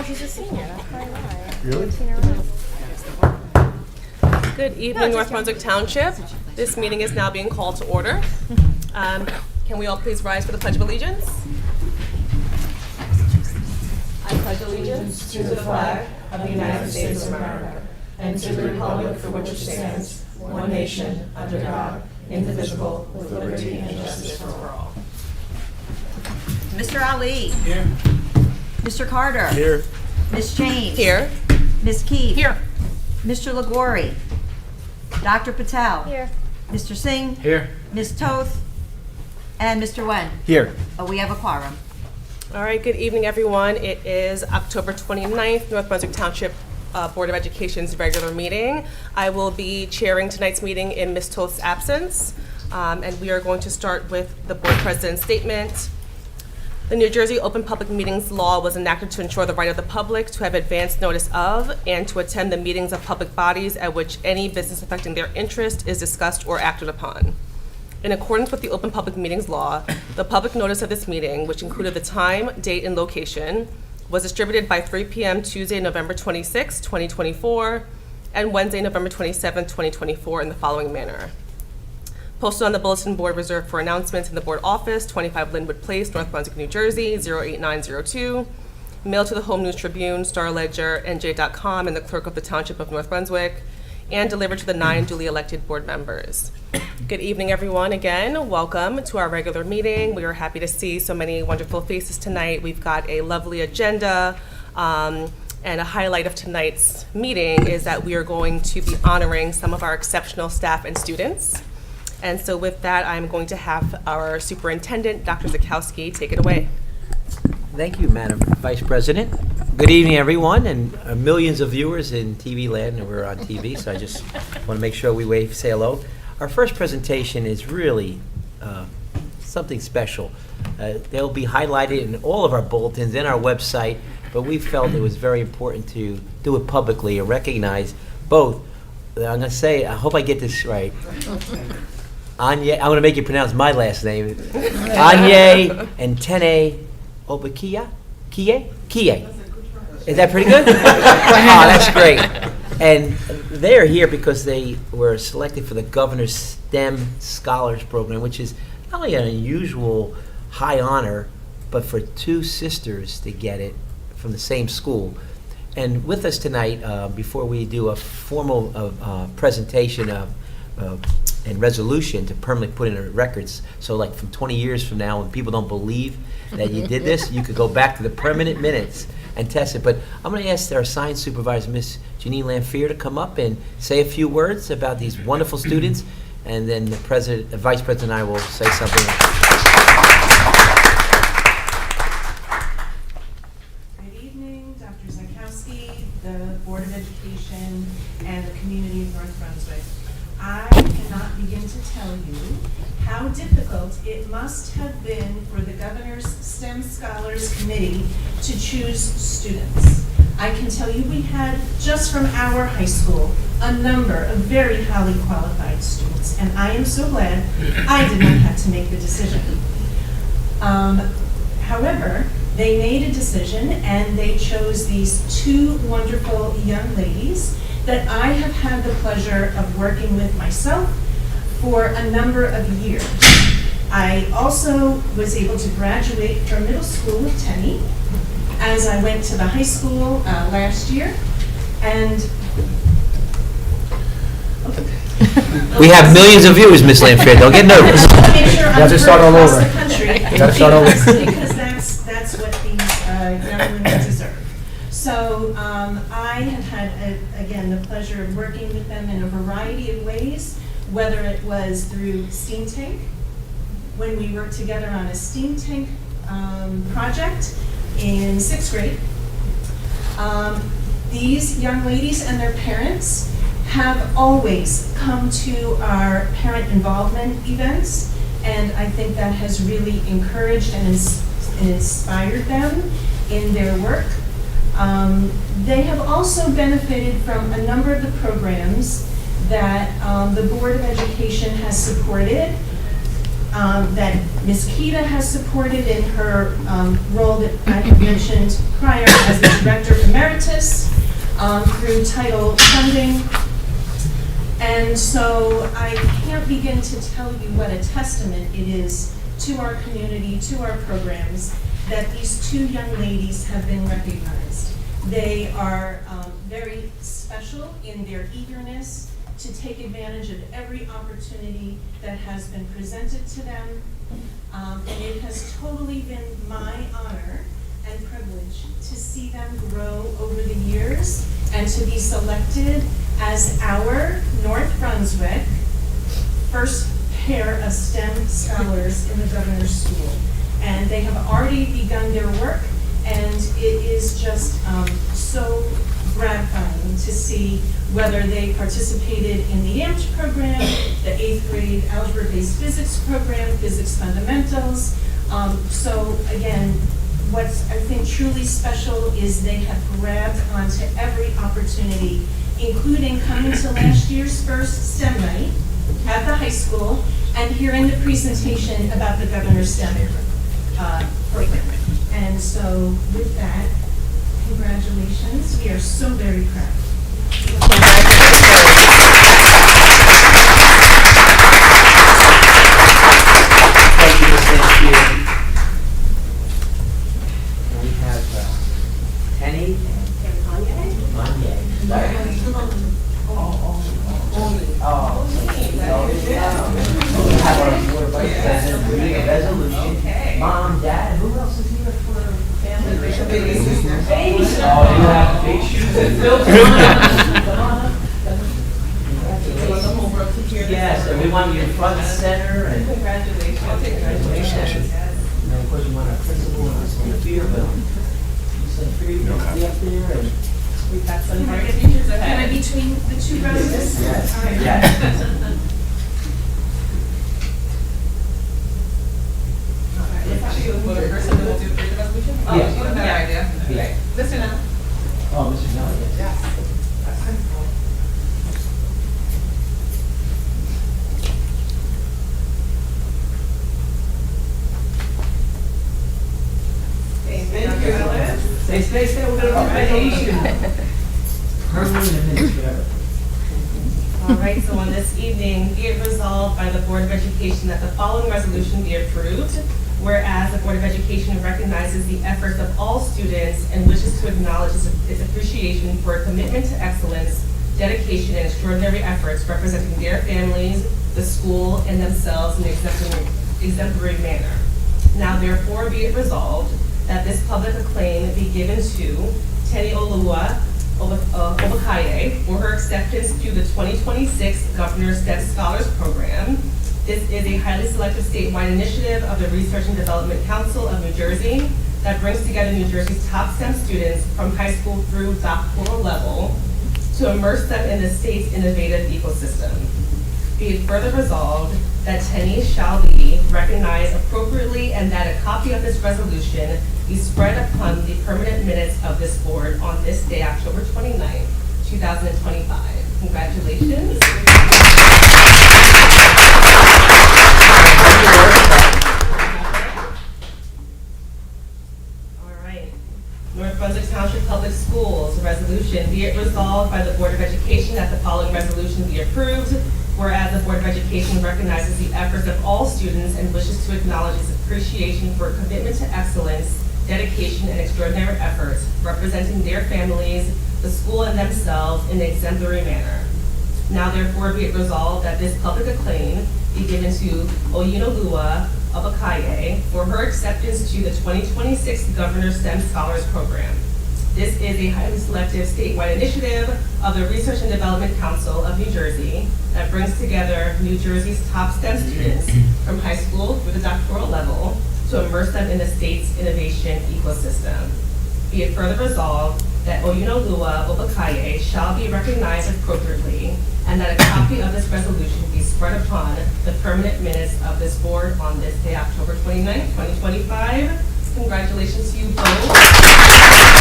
Oh, he's a senior. That's probably why. Really? 14 in a row. Good evening, North Brunswick Township. This meeting is now being called to order. Can we all please rise for the Pledge of Allegiance? I pledge allegiance to the flag of the United States of America and to the republic for which it stands, one nation, under God, indivisible, with liberty and justice for all. Mr. Ali. Here. Mr. Carter. Here. Ms. James. Here. Ms. Keefe. Here. Mr. Lagori. Dr. Patel. Here. Mr. Singh. Here. Ms. Toth. And Mr. Wen. Here. We have a quorum. All right, good evening, everyone. It is October 29th, North Brunswick Township Board of Education's regular meeting. I will be chairing tonight's meeting in Ms. Toth's absence, and we are going to start with the board president's statement. The New Jersey Open Public Meetings Law was enacted to ensure the right of the public to have advance notice of and to attend the meetings of public bodies at which any business affecting their interest is discussed or acted upon. In accordance with the Open Public Meetings Law, the public notice of this meeting, which included the time, date, and location, was distributed by 3 p.m. Tuesday, November 26, 2024, and Wednesday, November 27, 2024, in the following manner. Posted on the bulletin board reserved for announcements in the board office, 25 Linwood Place, North Brunswick, New Jersey, 08902. Mailed to the Home News Tribune, Star Ledger, NJ.com, and the clerk of the Township of North Brunswick, and delivered to the 9 duly elected board members. Good evening, everyone. Again, welcome to our regular meeting. We are happy to see so many wonderful faces tonight. We've got a lovely agenda, and a highlight of tonight's meeting is that we are going to be honoring some of our exceptional staff and students. And so with that, I'm going to have our superintendent, Dr. Zakowski, take it away. Thank you, Madam Vice President. Good evening, everyone, and millions of viewers in TV land, and we're on TV, so I just want to make sure we say hello. Our first presentation is really something special. They'll be highlighted in all of our bulletins and our website, but we felt it was very important to do it publicly and recognize both. I'm going to say, I hope I get this right. Anye, I'm going to make you pronounce my last name. Anye and Tene Obakia? Kie? Is that pretty good? Oh, that's great. And they're here because they were selected for the Governor's STEM Scholars Program, which is not only an unusual high honor, but for two sisters to get it from the same school. And with us tonight, before we do a formal presentation and resolution to permanently put in the records, so like from 20 years from now, when people don't believe that you did this, you could go back to the permanent minutes and test it. But I'm going to ask our science supervisor, Miss Janine Lamphere, to come up and say a few words about these wonderful students, and then the Vice President and I will say something. Good evening, Dr. Zakowski, the Board of Education, and the community of North Brunswick. I cannot begin to tell you how difficult it must have been for the Governor's STEM Scholars Committee to choose students. I can tell you we had, just from our high school, a number of very highly qualified students, and I am so glad I did not have to make the decision. However, they made a decision and they chose these two wonderful young ladies that I have had the pleasure of working with myself for a number of years. I also was able to graduate from middle school with Tenny as I went to the high school last year. And We have millions of viewers, Miss Lamphere. Don't get nervous. I want to make sure I'm to start all heard over. across the country. You gotta start all over. Because that's what these young women deserve. So I have had, again, the pleasure of working with them in a variety of ways, whether it was through Steam Tank, when we worked together on a Steam Tank project in 6th grade. These young ladies and their parents have always come to our parent involvement events, and I think that has really encouraged and inspired them in their work. They have also benefited from a number of the programs that the Board of Education has supported that Ms. Kita has supported in her role that I had mentioned prior as the Director Emeritus through title funding. And so I can't begin to tell you what a testament it is to our community, to our programs, that these two young ladies have been recognized. They are very special in their eagerness to take advantage of every opportunity that has been presented to them. And it has totally been my honor and privilege to see them grow over the years and to be selected as our North Brunswick first pair of STEM scholars in the Governor's School. And they have already begun their work, and it is just so gratifying to see whether they participated in the AMT program, the 8th grade algebra-based physics program, physics fundamentals. So again, what's I think truly special is they have grabbed onto every opportunity, including coming to last year's first STEM night at the high school and hearing the presentation about the Governor's STEM program. And so with that, congratulations. We are so very proud. Thank you, Ms. Sanchez. And we have Penny and Anya. We have our board vice president reading a resolution. Mom, Dad, who else is here for family? Babies. Oh, you have big shoes to fill. Come on up. Yes, and we want you in front and center, and Congratulations. congratulations. And then, of course, we want our principal and us on the field, but you said free, you can be up there, and We've got some bright futures Am I ahead. between the two roses? yes, All right. yes. Will the person who will do the resolution? Oh, Yes. you have no idea. Okay. Listen now. Oh, Mr. Young, yes. Thank you, Alice. Stay, we're gonna do resolution. Hardly in a minute, whatever. All right, so on this evening, be it resolved by the Board of Education that the following resolution be approved. Whereas the Board of Education recognizes the efforts of all students and wishes to acknowledge its appreciation for a commitment to excellence, dedication, and extraordinary efforts representing their families, the school, and themselves in an exemplary manner. Now therefore be it resolved that this public acclaim be given to Teniolua Obakaye for her acceptance to the 2026 Governor's STEM Scholars Program. This is a highly selective statewide initiative of the Research and Development Council of New Jersey that brings together New Jersey's top STEM students from high school through doctoral level to immerse them in the state's innovative ecosystem. Be it further resolved that Tenny shall be recognized appropriately and that a copy of this resolution be spread upon the permanent minutes of this board on this day, October 29th, 2025. Congratulations. All right. North Brunswick Township Public Schools, resolution, be it resolved by the Board of Education that the following resolution be approved. Whereas the Board of Education recognizes the efforts of all students and wishes to acknowledge its appreciation for a commitment to excellence, dedication, and extraordinary efforts representing their families, the school, and themselves in an exemplary manner. Now therefore be it resolved that this public acclaim be given to Oyinoluwa Obakaye for her acceptance to the 2026 Governor's STEM Scholars Program. This is a highly selective statewide initiative of the Research and Development Council of New Jersey that brings together New Jersey's top STEM students from high school through the doctoral level to immerse them in the state's innovation ecosystem. Be it further resolved that Oyinoluwa Obakaye shall be recognized appropriately and that a copy of this resolution be spread upon the permanent minutes of this board on this day, October 29th, 2025. Congratulations to you both.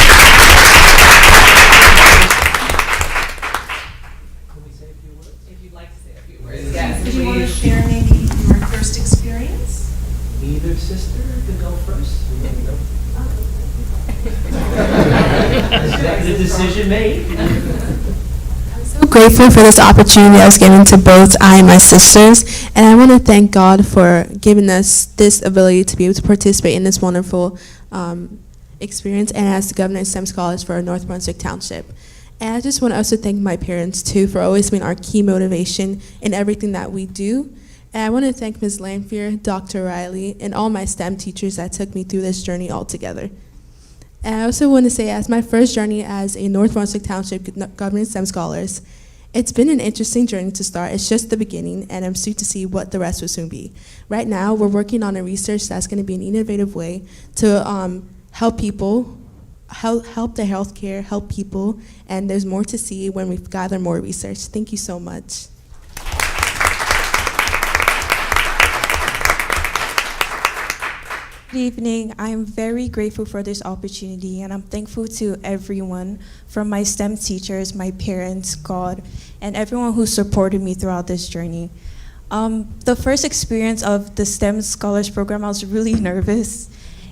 Can we say a few words? If you'd like to say a few words. Yes, Do you want to please. share maybe your first experience? Me Executive decision made. So grateful for this opportunity I was given to both I and my sisters, and I want to thank God for giving us this ability to be able to participate in this wonderful experience, and as the Governor of STEM Scholars for North Brunswick Township. And I just want to also thank my parents too for always being our key motivation in everything that we do. And I want to thank Ms. Lanphier, Dr. Riley, and all my STEM teachers that took me through this journey all together. And I also want to say, as my first journey as a North Brunswick Township Government STEM Scholars, it's been an interesting journey to start. It's just the beginning, and I'm soon to see what the rest will soon be. Right now, we're working on a research that's going to be an innovative way to help people, help the healthcare, help people, and there's more to see when we gather more research. Thank you so much. Good evening. I'm very grateful for this opportunity, and I'm thankful to everyone from my STEM teachers, my parents, God, and everyone who supported me throughout this journey. The first experience of the STEM Scholars Program, I was really nervous,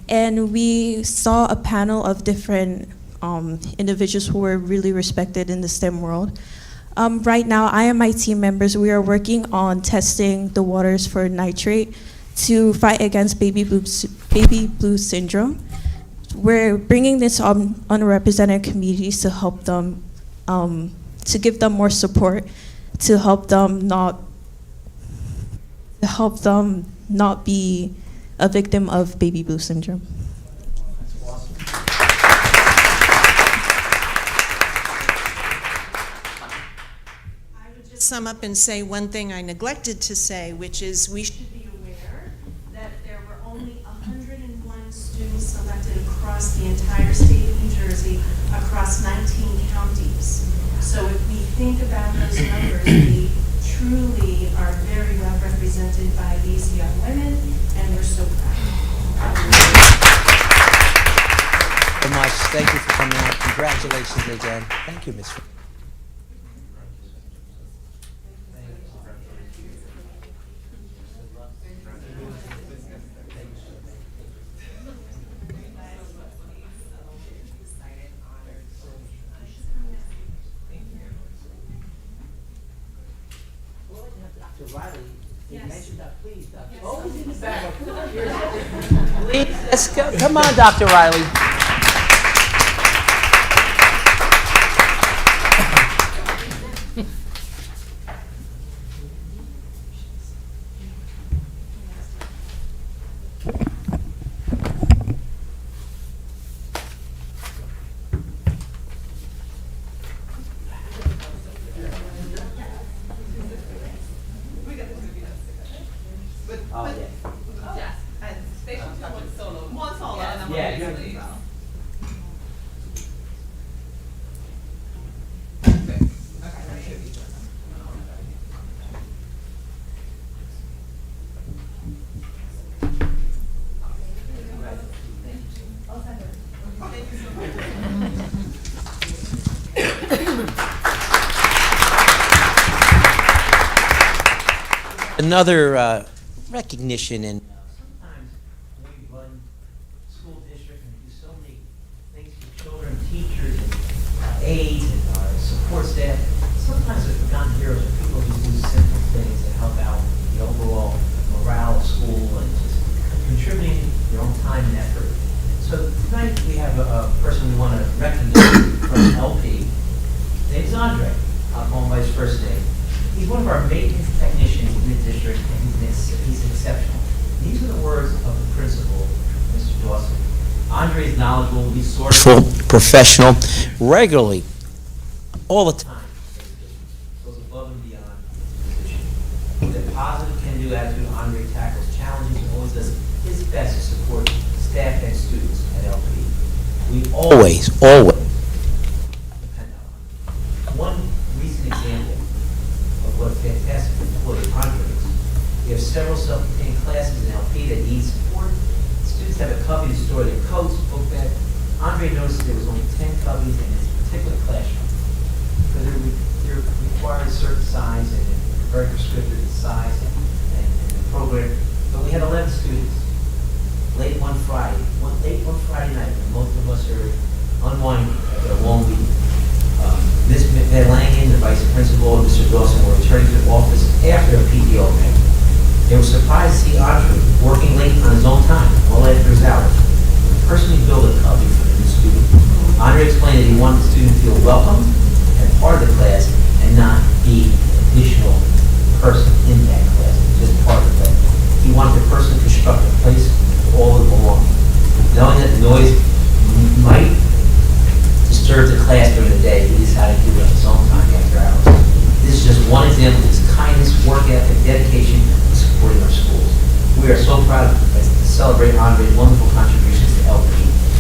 and we saw a panel of different individuals who were really respected in the STEM world. Right now, I and my team members, we are working on testing the waters for nitrate to fight against baby blue syndrome. We're bringing this on unrepresented communities to help them, to give them more support, to help them not be a victim of baby blue syndrome. Sum up and say one thing I neglected to say, which is we should be aware that there were only 101 students selected across the entire state of New Jersey, across 19 counties. So if we think about those numbers, we truly are very well represented by these young women, and we're so proud. So much. Thank you for coming out. Congratulations again. Thank you, Ms. Dr. Riley, you mentioned that, please, Dr. Oh, he's in the back. Please, let's go. Come on, Dr. Riley. Oh, yeah. Yes, and station 2 was solo. One solo, and I'm Yeah, on you're- the Another recognition, and sometimes when we run school district and do so many things for children, teachers, and aides, and our support staff, sometimes the forgotten heroes are people who do simple things that help out the overall morale of school and just contributing their own time and effort. So tonight we have a person we want to recognize from LP. His name is Andre. I'll call him by his first name. He's one of our maintenance technicians in the district, and he's exceptional. These are the words of the principal, Mr. Dawson. Andre is knowledgeable, resourceful, professional, regularly, all the time. Goes above and beyond his position. With a positive, can-do attitude, Andre tackles challenges and always does his best to support staff and students at LP. We always depend on him. One recent example of what a fantastic employee Andre is. We have several self-contained classes in LP that need support. Students have a cubby to store their coats, book bag. Andre noticed there was only 10 cubbies in his particular classroom because they're required a certain size and they're very prescriptive in size and the program. But we had 11 students. Late one Friday, one late on Friday night, when most of us are unwinding after a long week, Ms. Van Langen, the vice principal, and Mr. Dawson were returning to the office after a PTO event. They were surprised to see Andre working late on his own time, well after his hours. Personally built a cubby for the new student. Andre explained that he wanted the student to feel welcome and part of the class and not be an additional person in that class, just part of the class. He wanted the person to construct a place for all that belong. Knowing that the noise might disturb the class during the day, he decided to do it on his own time after hours. This is just one example of his kindness, work ethic, dedication, and supporting our schools. We are so proud to celebrate Andre's wonderful contributions to LP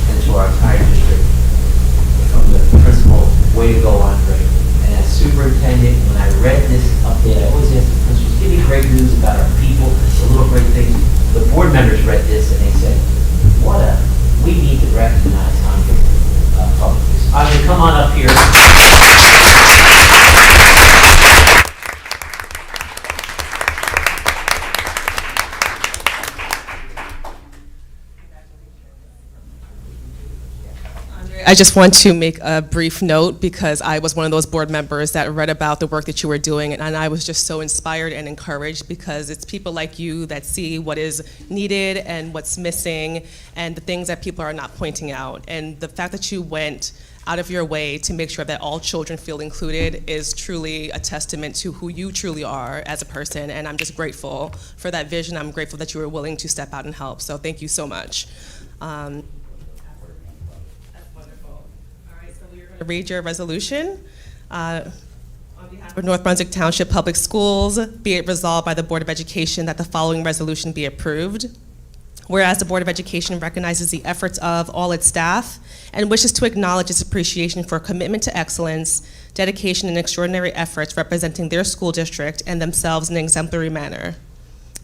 and to our entire district. From the principal, way to go, Andre. And as superintendent, when I read this update, I always ask the principals, give me great news about our people, the little great things. The board members read this and they said, we need to recognize Andre publicly. So Andre, come on up here. I just want to make a brief note because I was one of those board members that read about the work that you were doing, and I was just so inspired and encouraged because it's people like you that see what is needed and what's missing and the things that people are not pointing out. And the fact that you went out of your way to make sure that all children feel included is truly a testament to who you truly are as a person, and I'm just grateful for that vision. I'm grateful that you were willing to step out and help, so thank you so much. Read your resolution. On behalf of North Brunswick Township Public Schools, be it resolved by the Board of Education that the following resolution be approved. Whereas the Board of Education recognizes the efforts of all its staff and wishes to acknowledge its appreciation for commitment to excellence, dedication, and extraordinary efforts representing their school district and themselves in an exemplary manner.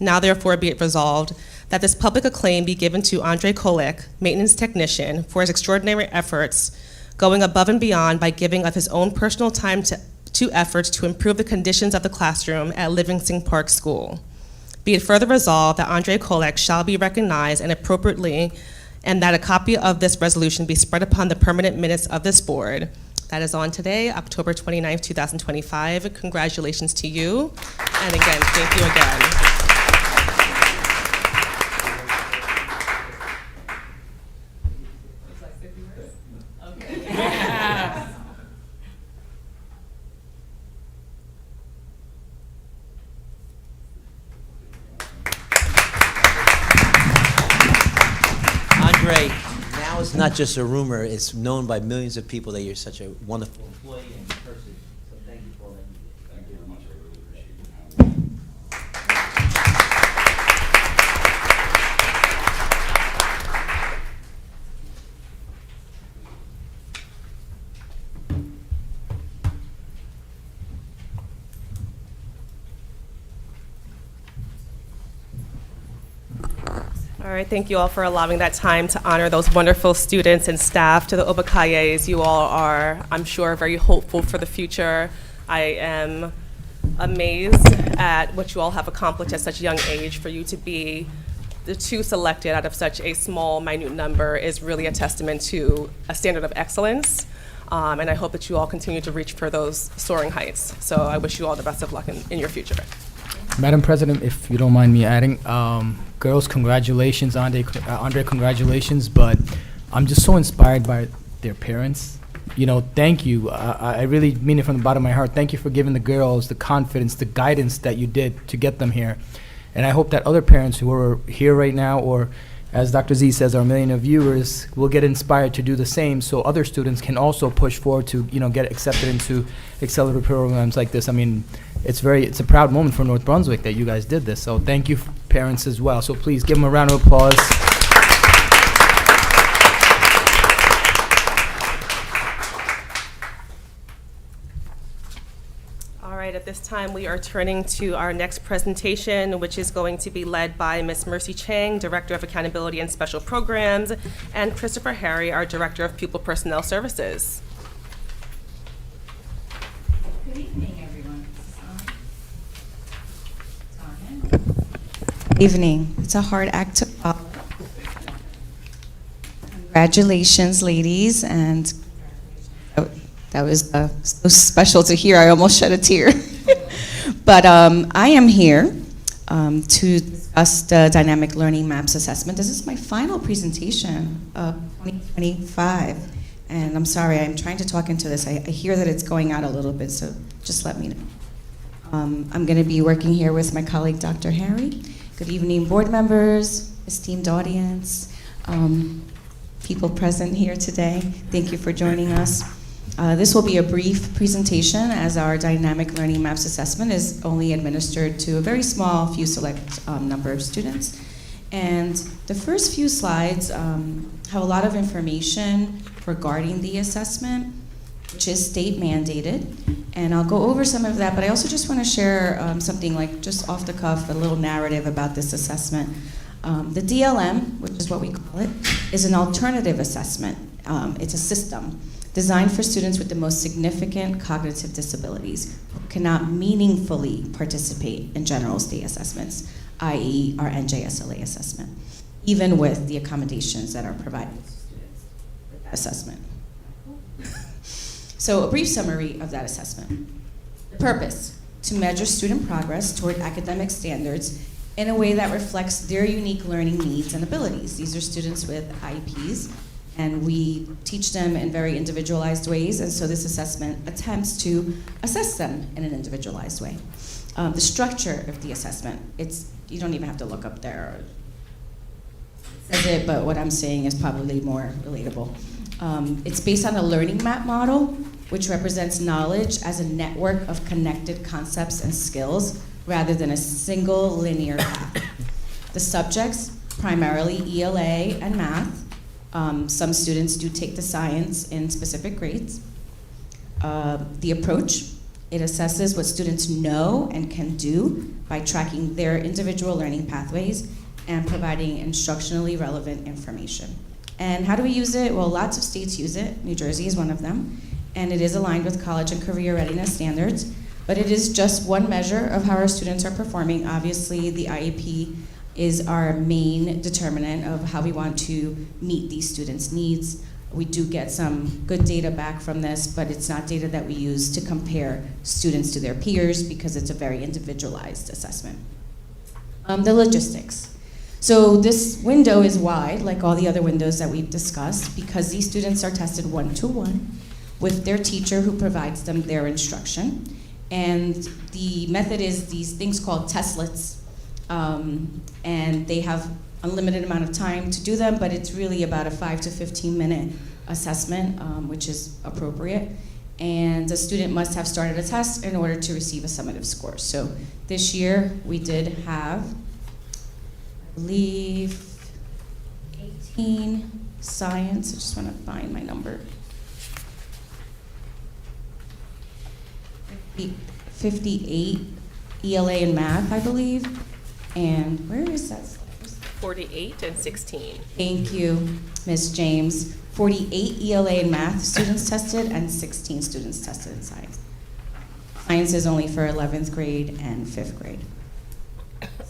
Now therefore be it resolved that this public acclaim be given to Andre Kolek, maintenance technician, for his extraordinary efforts going above and beyond by giving of his own personal time to efforts to improve the conditions of the classroom at Livingston Park School. Be it further resolved that Andre Kolek shall be recognized and appropriately, and that a copy of this resolution be spread upon the permanent minutes of this board. That is on today, October 29th, 2025. Congratulations to you. And again, thank you again. Andre, now it's not just a rumor, it's known by millions of people that you're such a wonderful employee and person. So thank you for all that you did. Thank you very much. I really appreciate it. All right, thank you all for allowing that time to honor those wonderful students and staff. To the Obakayes, you all are, I'm sure, very hopeful for the future. I am amazed at what you all have accomplished at such a young age. For you to be the two selected out of such a small, minute number is really a testament to a standard of excellence. And I hope that you all continue to reach for those soaring heights. So I wish you all the best of luck in your future. Madam President, if you don't mind me adding, girls, congratulations, Andre, congratulations, but I'm just so inspired by their parents. You know, thank you. I really mean it from the bottom of my heart. Thank you for giving the girls the confidence, the guidance that you did to get them here. And I hope that other parents who are here right now, or as Dr. Z says, our million of viewers, will get inspired to do the same so other students can also push forward to, you know, get accepted into accelerated programs like this. I mean, it's a proud moment for North Brunswick that you guys did this. So thank you, parents, as well. So please give them a round of applause. All right, at this time, we are turning to our next presentation, which is going to be led by Ms. Mercy Chang, Director of Accountability and Special Programs, and Christopher Harry, our Director of Pupil Personnel Services. Good evening, everyone. Evening. It's a hard act to follow. Congratulations, ladies, and that was so special to hear. I almost shed a tear. But I am here to discuss the Dynamic Learning Maps Assessment. This is my final presentation of 2025, and I'm sorry, I'm trying to talk into this. I hear that it's going out a little bit, so just let me know. I'm going to be working here with my colleague, Dr. Harry. Good evening, board members, esteemed audience, people present here today. Thank you for joining us. This will be a brief presentation, as our Dynamic Learning Maps Assessment is only administered to a very small few select number of students. And the first few slides have a lot of information regarding the assessment, which is state mandated. And I'll go over some of that, but I also just want to share something like just off the cuff, a little narrative about this assessment. The DLM, which is what we call it, is an alternative assessment. It's a system designed for students with the most significant cognitive disabilities who cannot meaningfully participate in general state assessments, i.e. our NJSLA assessment, even with the accommodations that are provided to students with that assessment. So a brief summary of that assessment. The purpose: to measure student progress toward academic standards in a way that reflects their unique learning needs and abilities. These are students with IEPs, and we teach them in very individualized ways, and so this assessment attempts to assess them in an individualized way. The structure of the assessment, you don't even have to look up there. It says it, but what I'm saying is probably more relatable. It's based on a learning map model, which represents knowledge as a network of connected concepts and skills rather than a single linear path. The subjects, primarily ELA and math. Some students do take the science in specific grades. The approach, it assesses what students know and can do by tracking their individual learning pathways and providing instructionally relevant information. And how do we use it? Well, lots of states use it. New Jersey is one of them. And it is aligned with college and career readiness standards. But it is just one measure of how our students are performing. Obviously, the IEP is our main determinant of how we want to meet these students' needs. We do get some good data back from this, but it's not data that we use to compare students to their peers because it's a very individualized assessment. The logistics. So this window is wide, like all the other windows that we've discussed, because these students are tested one-to-one with their teacher who provides them their instruction. And the method is these things called testlets. And they have unlimited amount of time to do them, but it's really about a 5 to 15 minute assessment, which is appropriate. And the student must have started a test in order to receive a summative score. So this year we did have, I believe, 18 science. I just want to find my number. 58 ELA and math, I believe. And where is that? 48 and 16. Thank you, Ms. James. 48 ELA and math students tested and 16 students tested in science. Science is only for 11th grade and 5th grade.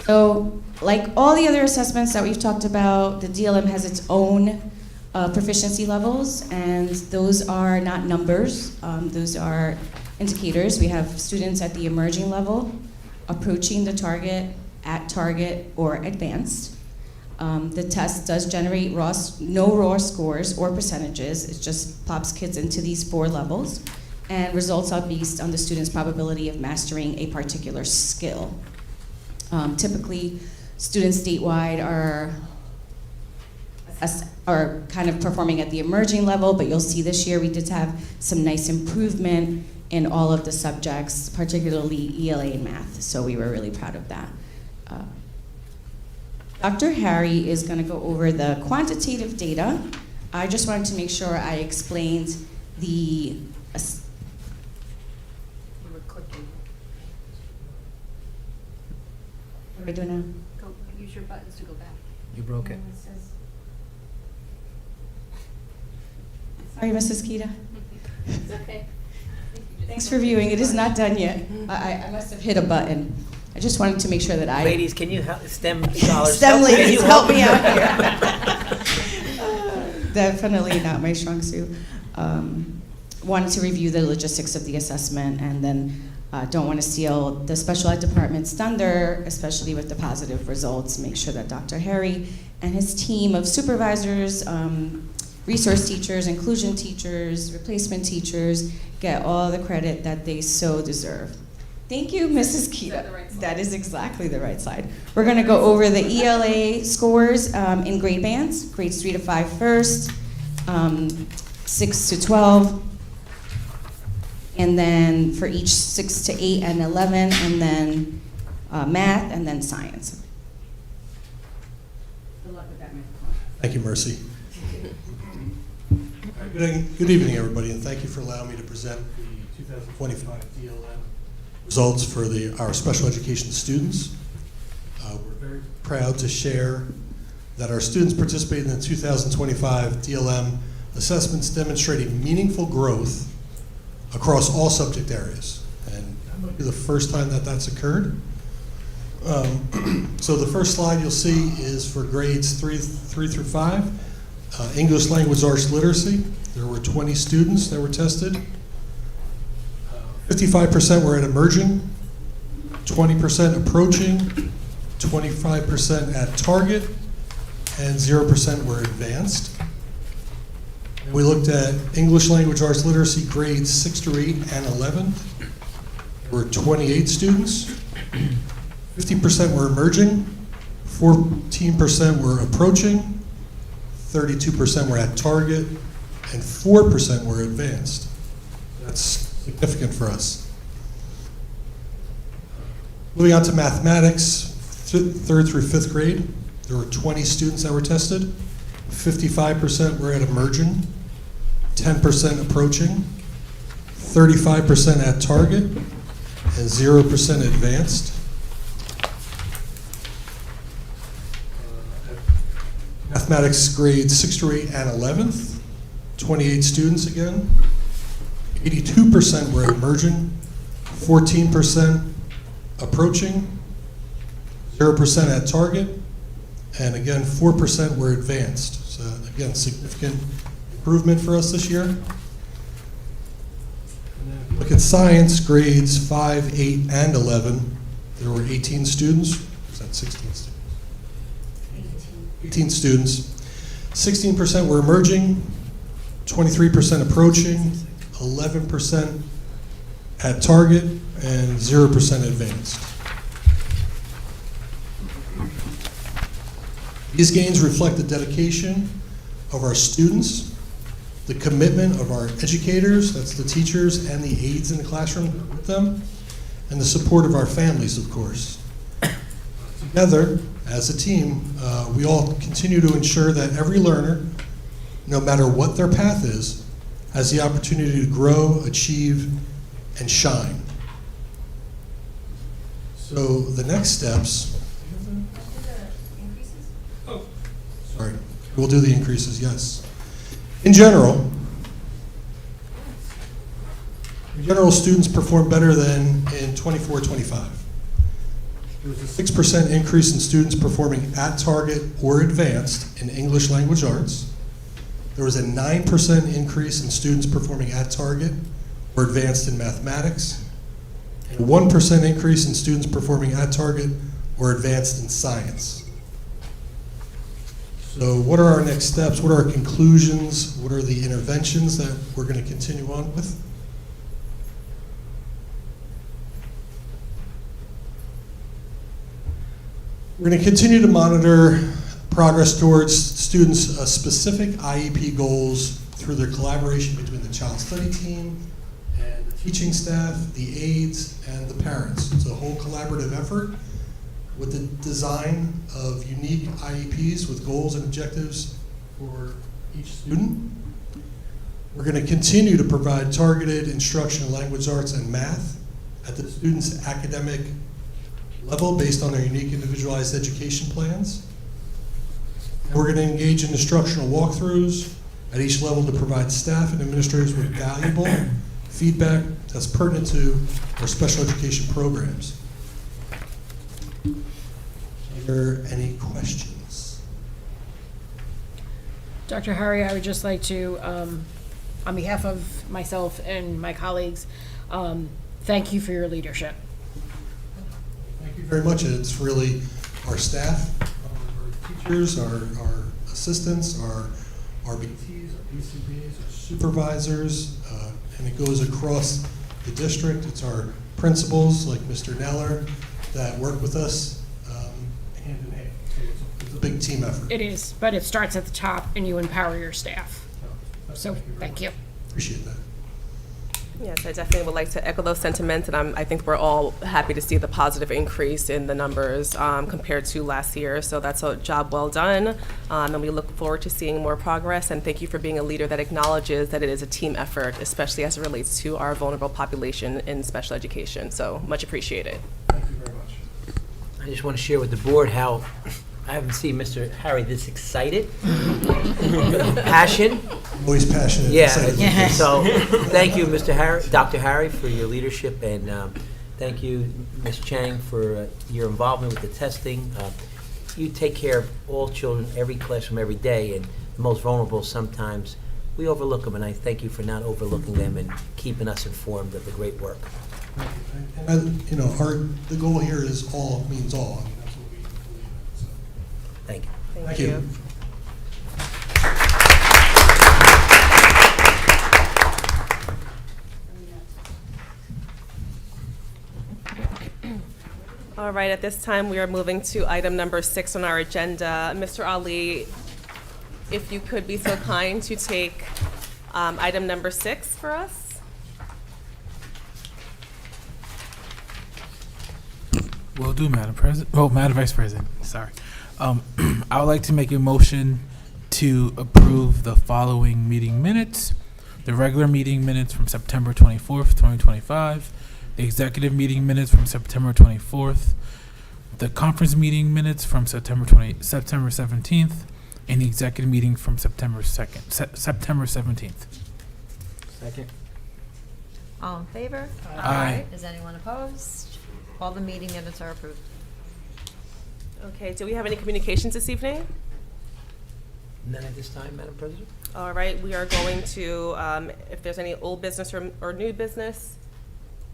So, like all the other assessments that we've talked about, the DLM has its own proficiency levels, and those are not numbers. Those are indicators. We have students at the emerging level, approaching the target, at target, or advanced. The test does generate no raw scores or percentages. It just pops kids into these 4 levels, and results are based on the student's probability of mastering a particular skill. Typically, students statewide are kind of performing at the emerging level, but you'll see this year we did have some nice improvement in all of the subjects, particularly ELA and math, so we were really proud of that. Dr. Harry is going to go over the quantitative data. I just wanted to make sure I explained the... What do I do now? Use your buttons to go back. You broke it. Sorry, Mrs. Kita. It's okay. Thanks for viewing. It is not done yet. I must have hit a button. I just wanted to make sure that I... Ladies, can you help, STEM scholars? STEM ladies, help me out here. definitely not my strong suit. Wanted to review the logistics of the assessment, and then don't want to steal the special ed department's thunder, especially with the positive results. Make sure that Dr. Harry and his team of supervisors, resource teachers, inclusion teachers, replacement teachers get all the credit that they so deserve. Thank you, Mrs. Kita. That is exactly the right slide. We're going to go over the ELA scores in grade bands, grades 3 to 5 first, 6 to 12, and then for each 6 to 8 and 11, and then math, and then science. Good luck with that microphone. Thank you, Mercy. Good evening, everybody, and thank you for allowing me to present the 2025 DLM results for our special education students. We're very proud to share that our students participating in the 2025 DLM assessments demonstrating meaningful growth across all subject areas. And that might be the first time that that's occurred. So the first slide you'll see is for grades 3 through 5. English language arts literacy. There were 20 students that were tested. 55% were at emerging, 20% approaching, 25% at target, and 0% were advanced. And we looked at English language arts literacy grades 6 to 8 and 11. There were 28 students. 50% were emerging, 14% were approaching, 32% were at target, and 4% were advanced. That's significant for us. Moving on to mathematics, 3rd through 5th grade, there were 20 students that were tested. 55% were at emerging, 10% approaching, 35% at target, and 0% advanced. Mathematics grades 6 to 8 and 11th, 28 students again. 82% were emerging, 14% approaching, 0% at target, and again, 4% were advanced. So again, significant improvement for us this year. And then look at science, grades 5, 8, and 11. There were 18 students. Was that 16 students? 18 students. 16% were emerging, 23% approaching, 11% at target, and 0% advanced. These gains reflect the dedication of our students, the commitment of our educators, that's the teachers and the aides in the classroom with them, and the support of our families, of course. Together, as a team, we all continue to ensure that every learner, no matter what their path is, has the opportunity to grow, achieve, and shine. So the next steps. Oh, sorry. We'll do the increases, yes. In general, students perform better than in 24-25. There was a 6% increase in students performing at target or advanced in English language arts. There was a 9% increase in students performing at target or advanced in mathematics, and a 1% increase in students performing at target or advanced in science. So what are our next steps? What are our conclusions? What are the interventions that we're going to continue on with? We're going to continue to monitor progress towards students' specific IEP goals through their collaboration between the child study team and the teaching staff, the aides, and the parents. It's a whole collaborative effort with the design of unique IEPs with goals and objectives for each student. We're going to continue to provide targeted instruction in language arts and math at the students' academic level based on their unique individualized education plans. And we're going to engage in instructional walkthroughs at each level to provide staff and administrators with valuable feedback that's pertinent to our special education programs. Are there any questions? Dr. Harry, I would just like to, on behalf of myself and my colleagues, thank you for your leadership. Thank you very much. It's really our staff, our teachers, our assistants, our RBTs, our BCBs, our supervisors, and it goes across the district. It's our principals, like Mr. Neller, that work with us hand in hand. So it's a big team effort. It is, but it starts at the top and you empower your staff. So, thank you. Appreciate that. Yes, I definitely would like to echo those sentiments, and I think we're all happy to see the positive increase in the numbers compared to last year. So that's a job well done, and we look forward to seeing more progress. And thank you for being a leader that acknowledges that it is a team effort, especially as it relates to our vulnerable population in special education. So much appreciated. Thank you very much. I just want to share with the board how I haven't seen Mr. Harry this excited. Passion. Always passionate. Yeah. Excited. So thank you, Mr. Harry, Dr. Harry, for your leadership, and thank you, Ms. Chang, for your involvement with the testing. You take care of all children, every classroom, every day, and the most vulnerable sometimes we overlook them, and I thank you for not overlooking them and keeping us informed of the great work. And the goal here is all means all. I mean, that's what we believe in. So. Thank you. Thank you. All right, at this time, we are moving to item number 6 on our agenda. Mr. Ali, if you could be so kind to take item number 6 for us. Will do, Madam President. Oh, Madam Vice President. Sorry. I would like to make a motion to approve the following meeting minutes: the regular meeting minutes from September 24th, 2025, the executive meeting minutes from September 24th, the conference meeting minutes from September 17th, and the executive meeting from September 17th. Second. All in favor? Aye. Is anyone opposed? All the meeting minutes are approved. Okay, do we have any communications this evening? None at this time, Madam President. All right, we are going to, if there's any old business or new business,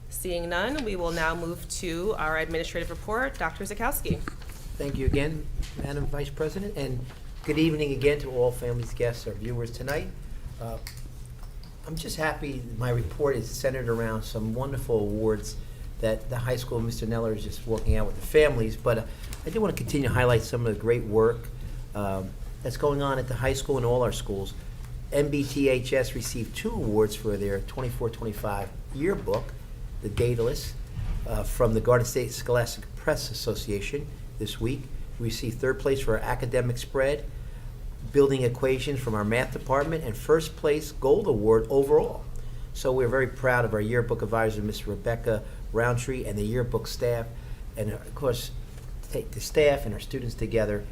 seeing none, we will now move to our administrative report. Dr. Zakowski. Thank you again, Madam Vice President, and good evening again to all families, guests, our viewers tonight. I'm just happy my report is centered around some wonderful awards that the high school, Mr. Neller, is just walking out with the families, but I do want to continue to highlight some of the great work that's going on at the high school and all our schools. MBTHS received 2 awards for their 24-25 yearbook, the Daedalus, from the Garden State Scholastic Press Association this week. We received 3rd place for our academic spread, building equations from our math department, and 1st place gold award overall. So we're very proud of our yearbook advisor, Ms. Rebecca Roundtree, and the yearbook staff, and of course, take the staff and our students together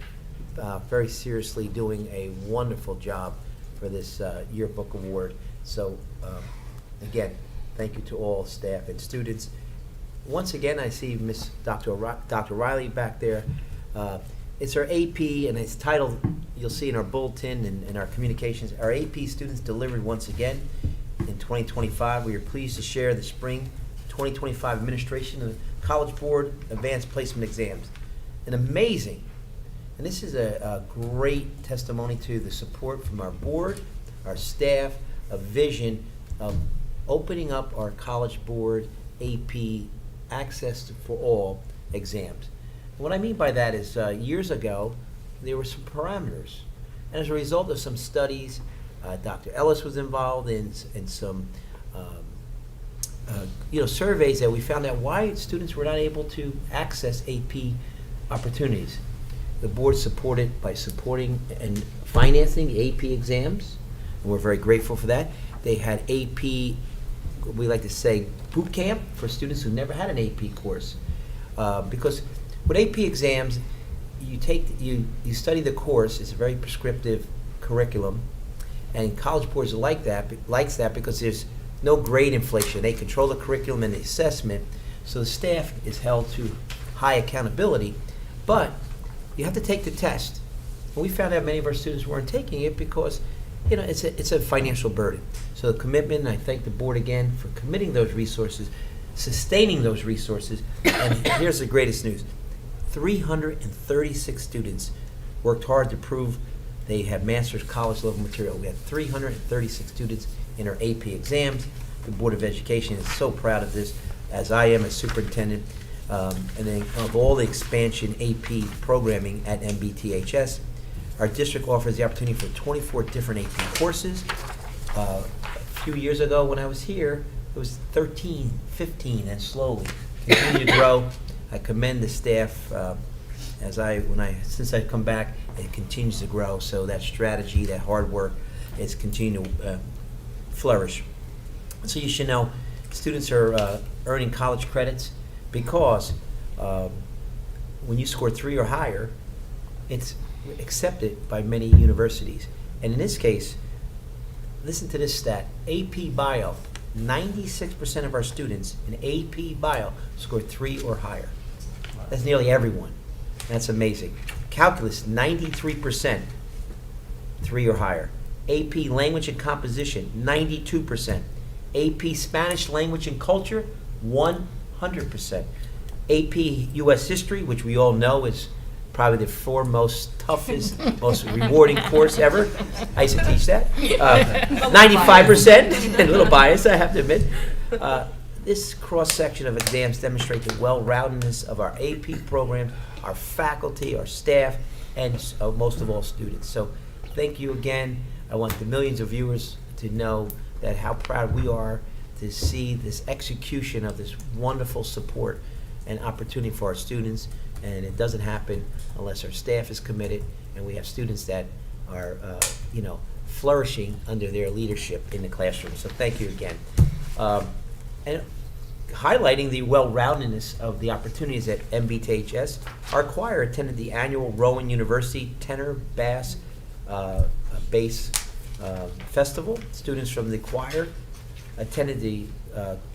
very seriously doing a wonderful job for this yearbook award. So again, thank you to all staff and students. Once again, I see Miss Dr. Riley back there. It's our AP, and it's titled, you'll see in our bulletin and our communications, our AP students delivered once again in 2025. We are pleased to share the spring 2025 administration of the College Board Advanced Placement Exams. An amazing, and this is a great testimony to the support from our board, our staff, a vision of opening up our College Board AP access for all exams. And what I mean by that is years ago, there were some parameters. And as a result of some studies, Dr. Ellis was involved in some surveys that we found out why students were not able to access AP opportunities. The board supported by supporting and financing the AP exams, and we're very grateful for that. They had AP, we like to say, boot camp for students who never had an AP course. Because with AP exams, you study the course. It's a very prescriptive curriculum, and College Boards likes that because there's no grade inflation. They control the curriculum and the assessment, so the staff is held to high accountability. But you have to take the test, And we found out many of our students weren't taking it because, it's a financial burden. So the commitment, and I thank the board again for committing those resources, sustaining those resources. And here's the greatest news. 336 students worked hard to prove they have master's college level material. We had 336 students in our AP exams. The Board of Education is so proud of this, as I am as superintendent. And then of all the expansion AP programming at MBTHS, our district offers the opportunity for 24 different AP courses. A few years ago when I was here, it was 13, 15, and slowly continue to grow. I commend the staff since I've come back, it continues to grow. So that strategy, that hard work, is continuing to flourish. So you should know, students are earning college credits because when you score 3 or higher, it's accepted by many universities. And in this case, listen to this stat: AP Bio, 96% of our students in AP Bio scored 3 or higher. That's nearly everyone. That's amazing. Calculus, 93%, 3 or higher. AP Language and Composition, 92%. AP Spanish Language and Culture, 100%. AP U.S. History, which we all know is probably the foremost, toughest, most rewarding course ever. I used to teach that. 95%, a little biased, I have to admit. This cross-section of exams demonstrate the well-roundedness of our AP programs, our faculty, our staff, and most of all, students. So thank you again. I want the millions of viewers to know that how proud we are to see this execution of this wonderful support and opportunity for our students. And it doesn't happen unless our staff is committed and we have students that are, flourishing under their leadership in the classroom. So thank you again. And highlighting the well-roundedness of the opportunities at MBTHS, our choir attended the annual Rowan University Tenor Bass Bass Festival. Students from the choir attended the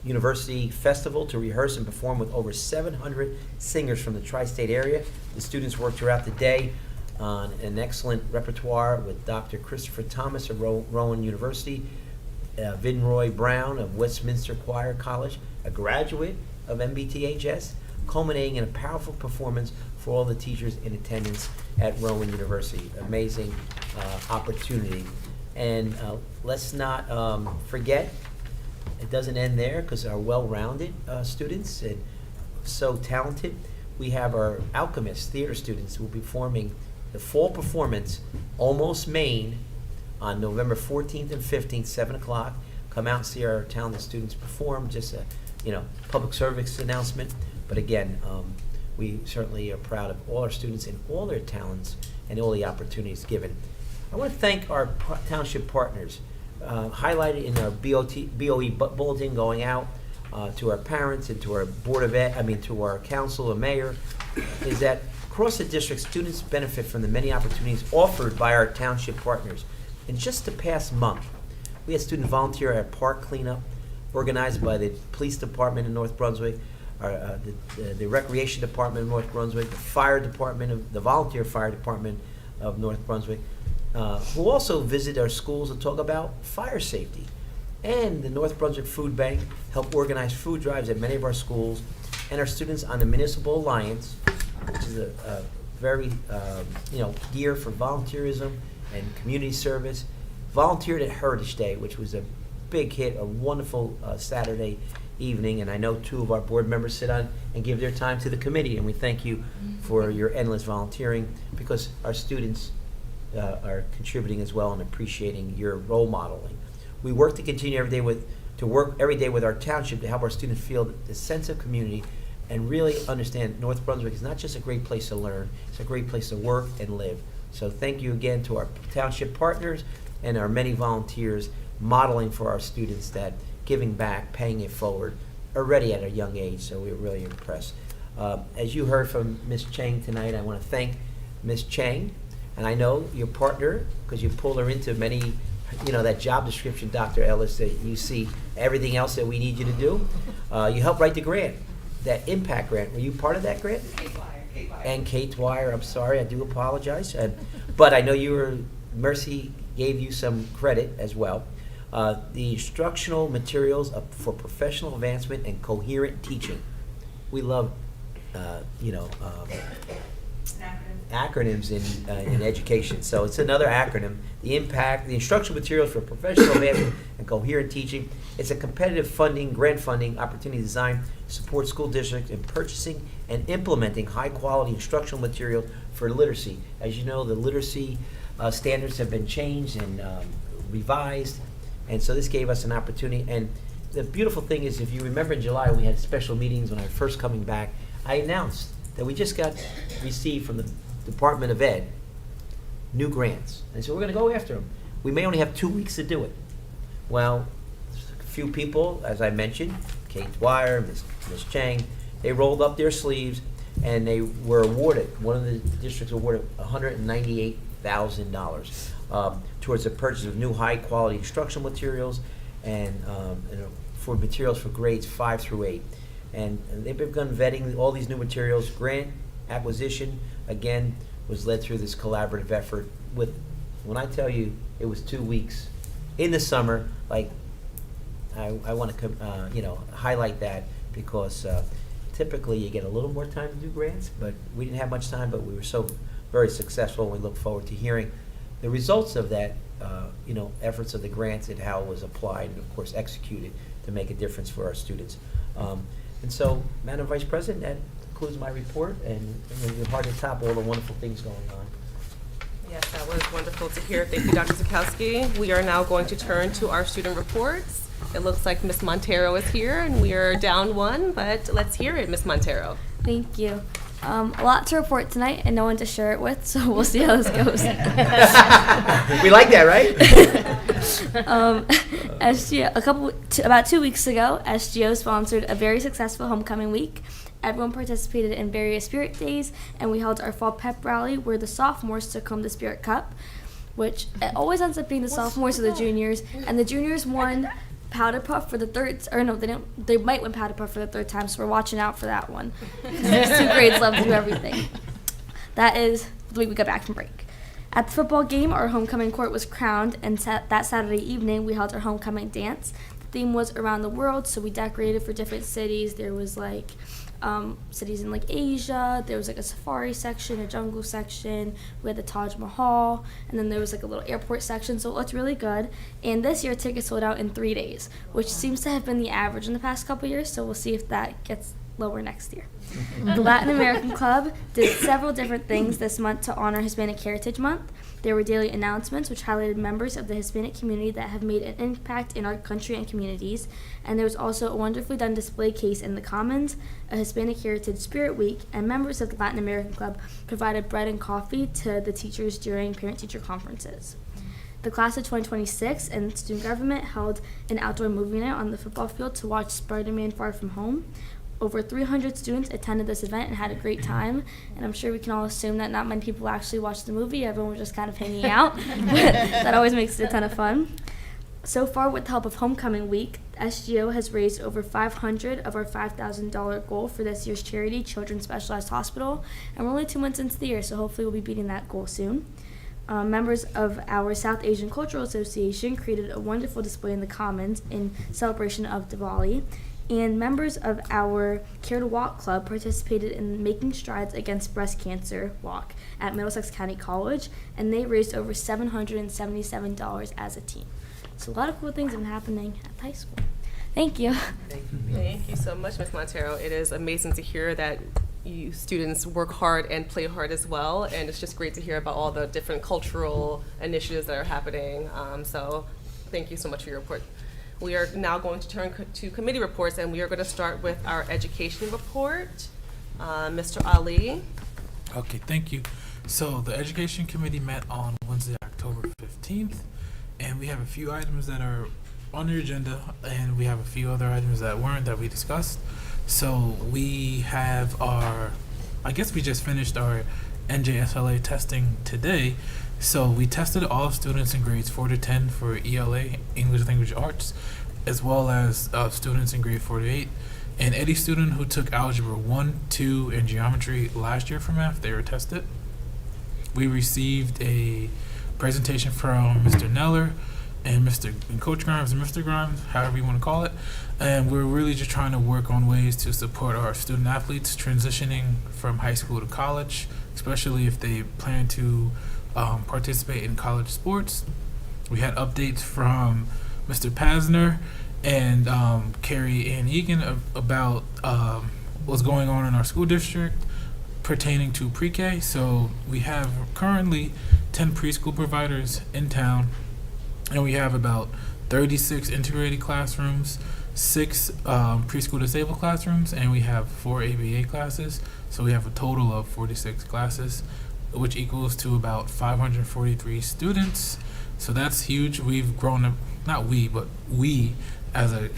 University Festival to rehearse and perform with over 700 singers from the tri-state area. The students worked throughout the day on an excellent repertoire with Dr. Christopher Thomas of Rowan University, Vinroy Brown of Westminster Choir College, a graduate of MBTHS, culminating in a powerful performance for all the teachers in attendance at Rowan University. Amazing opportunity. And let's not forget, it doesn't end there, because our well-rounded students and so talented. We have our Alchemist theater students who will be performing the fall performance, Almost Maine, on November 14th and 15th, 7 o'clock. Come out and see our talented students perform. Just a public service announcement. But again, we certainly are proud of all our students and all their talents and all the opportunities given. I want to thank our township partners, highlighted in our BOE bulletin going out to our parents and to our to our council and mayor, is that across the district, students benefit from the many opportunities offered by our township partners. In just the past month, we had student volunteer at park cleanup, organized by the police department in North Brunswick, the recreation department of North Brunswick, the volunteer fire department of North Brunswick, who also visit our schools to talk about fire safety. And the North Brunswick Food Bank helped organize food drives at many of our schools, and our students on the Municipal Alliance, which is a very gear for volunteerism and community service, volunteered at Heritage Day, which was a big hit, a wonderful Saturday evening. And I know 2 of our board members sit on and give their time to the committee, and we thank you for your endless volunteering, because our students are contributing as well and appreciating your role modeling. We work to continue work every day with our township to help our students feel the sense of community and really understand North Brunswick is not just a great place to learn, it's a great place to work and live. So thank you again to our township partners and our many volunteers modeling for our students that giving back, paying it forward already at a young age, so we're really impressed. As you heard from Ms. Chang tonight, I want to thank Ms. Chang, and I know your partner, because you pulled her into many, that job description, Dr. Ellis, that you see everything else that we need you to do. You helped write the grant, that impact grant. Were you part of that grant? Kate Dwyer. And Kate Dwyer, I'm sorry, I do apologize. but I know Mercy gave you some credit as well. The instructional materials for professional advancement and coherent teaching. We love, acronyms in education. So it's another acronym. The instructional materials for professional advancement and coherent teaching. It's a competitive grant funding opportunity designed to support school districts in purchasing and implementing high-quality instructional materials for literacy. As you know, the literacy standards have been changed and revised, and so this gave us an opportunity. And the beautiful thing is, if you remember in July, we had special meetings when I was first coming back. I announced that we just received from the Department of Ed new grants. And so we're going to go after them. We may only have 2 weeks to do it. Well, a few people, as I mentioned, Kate Dwyer, Ms. Chang, they rolled up their sleeves and they were awarded, one of the districts awarded $198,000 towards the purchase of new high-quality instructional materials and for materials for grades 5 through 8. And they've begun vetting all these new materials. Grant acquisition, again, was led through this collaborative effort with, when I tell you, it was 2 weeks in the summer. Like, I want to highlight that because typically you get a little more time to do grants, but we didn't have much time, but we were so very successful, and we look forward to hearing the results of that, efforts of the grants and how it was applied and, of course, executed to make a difference for our students. And so, Madam Vice President, that concludes my report, and it's hard to top all the wonderful things going on. Yes, that was wonderful to hear. Thank you, Dr. Zakowski. We are now going to turn to our student reports. It looks like Ms. Montero is here, and we are down one, but let's hear it, Ms. Montero. Thank you. A lot to report tonight and no one to share it with, so we'll see how this goes. We like that, right? About 2 weeks ago, SGO sponsored a very successful homecoming week. Everyone participated in various spirit days, and we held our fall pep rally where the sophomores took home the Spirit Cup, which it always ends up being the sophomores or the juniors, and the juniors won Powder Puff for the third, or no, they didn't. They might win Powder Puff for the third time, so we're watching out for that one. These 2 grades love to do everything. That is the week we got back from break. At the football game, our homecoming court was crowned, and that Saturday evening we held our homecoming dance. The theme was around the world, so we decorated for different cities. There was cities in Asia, there was a safari section, a jungle section, we had the Taj Mahal, and then there was a little airport section, so it looked really good. And this year tickets sold out in 3 days, which seems to have been the average in the past couple years, so we'll see if that gets lower next year. The Latin American Club did several different things this month to honor Hispanic Heritage Month. There were daily announcements which highlighted members of the Hispanic community that have made an impact in our country and communities. And there was also a wonderfully done display case in the Commons, a Hispanic Heritage Spirit Week, and members of the Latin American Club provided bread and coffee to the teachers during parent-teacher conferences. The class of 2026 and student government held an outdoor movie night on the football field to watch Spider-Man Far From Home. Over 300 students attended this event and had a great time, and I'm sure we can all assume that not many people actually watched the movie. Everyone was just kind of hanging out, but that always makes it a ton of fun. So far, with the help of Homecoming Week, SGO has raised over $500 of our $5,000 goal for this year's charity, Children's Specialized Hospital, and we're only 2 months into the year, so hopefully we'll be beating that goal soon. Members of our South Asian Cultural Association created a wonderful display in the Commons in celebration of Diwali. And members of our Care to Walk Club participated in Making Strides Against Breast Cancer Walk at Middlesex County College, and they raised over $777 as a team. So a lot of cool things have been happening at the high school. Thank you. Thank you so much, Ms. Montero. It is amazing to hear that you students work hard and play hard as well, and it's just great to hear about all the different cultural initiatives that are happening. So thank you so much for your report. We are now going to turn to committee reports, and we are going to start with our education report. Mr. Ali. Okay, thank you. So the Education Committee met on Wednesday, October 15th, and we have a few items that are on the agenda, and we have a few other items that weren't that we discussed. So we have I guess we just finished our NJSLA testing today. So we tested all students in grades 4 to 10 for ELA, English Language Arts, as well as students in grade 4 to 8. And any student who took Algebra 1, 2, and Geometry last year for math, they were tested. we received a presentation from Mr. Neller and Coach Grimes and Mr. Grimes, however you want to call it. And we're really just trying to work on ways to support our student athletes transitioning from high school to college, especially if they plan to participate in college sports. We had updates from Mr. Pasner and Carrie Ann Egan about what's going on in our school district pertaining to pre-K. So we have currently 10 preschool providers in town, and we have about 36 integrated classrooms, 6 preschool disabled classrooms, and we have 4 ABA classes. So we have a total of 46 classes, which equals to about 543 students. So that's huge. We've grown up, not we, but we as a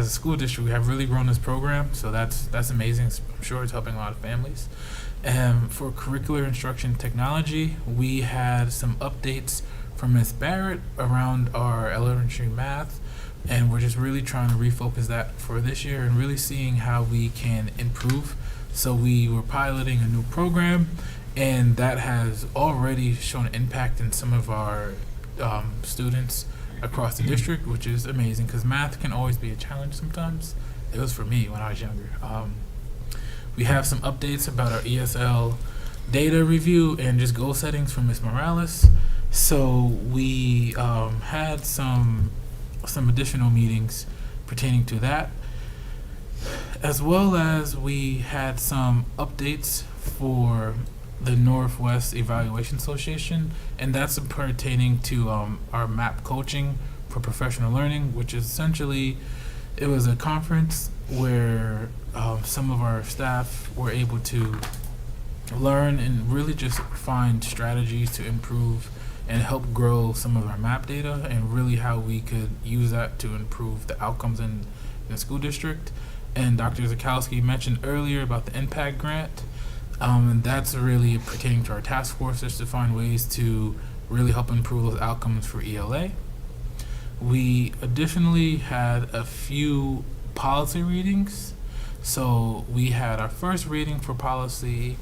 school district, we have really grown this program. So that's amazing. I'm sure it's helping a lot of families. For curricular instruction technology, we had some updates from Ms. Barrett around our elementary math, and we're just really trying to refocus that for this year and really seeing how we can improve. So we were piloting a new program, and that has already shown an impact in some of our students across the district, which is amazing because math can always be a challenge sometimes. It was for me when I was younger. We have some updates about our ESL data review and just goal settings from Ms. Morales. So we had some additional meetings pertaining to that, as well as we had some updates for the Northwest Evaluation Association, and that's pertaining to our MAP coaching for professional learning, which is essentially, it was a conference where some of our staff were able to learn and really just find strategies to improve and help grow some of our MAP data and really how we could use that to improve the outcomes in the school district. And Dr. Zakowski mentioned earlier about the impact grant, and that's really pertaining to our task forces to find ways to really help improve those outcomes for ELA. We additionally had a few policy readings. So we had our first reading for policy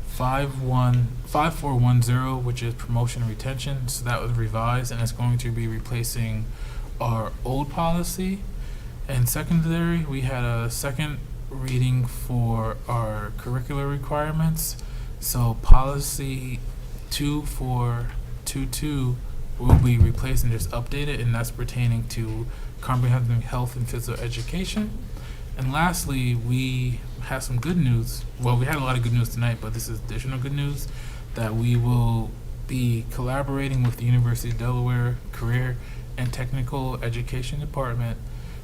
5410, which is promotion and retention. So that was revised, and it's going to be replacing our old policy. And secondary, we had a second reading for our curricular requirements. So policy 2422 will be replaced and just updated, and that's pertaining to comprehensive health and physical education. And lastly, we have some good news. Well, we had a lot of good news tonight, but this is additional good news that we will be collaborating with the University of Delaware Career and Technical Education Department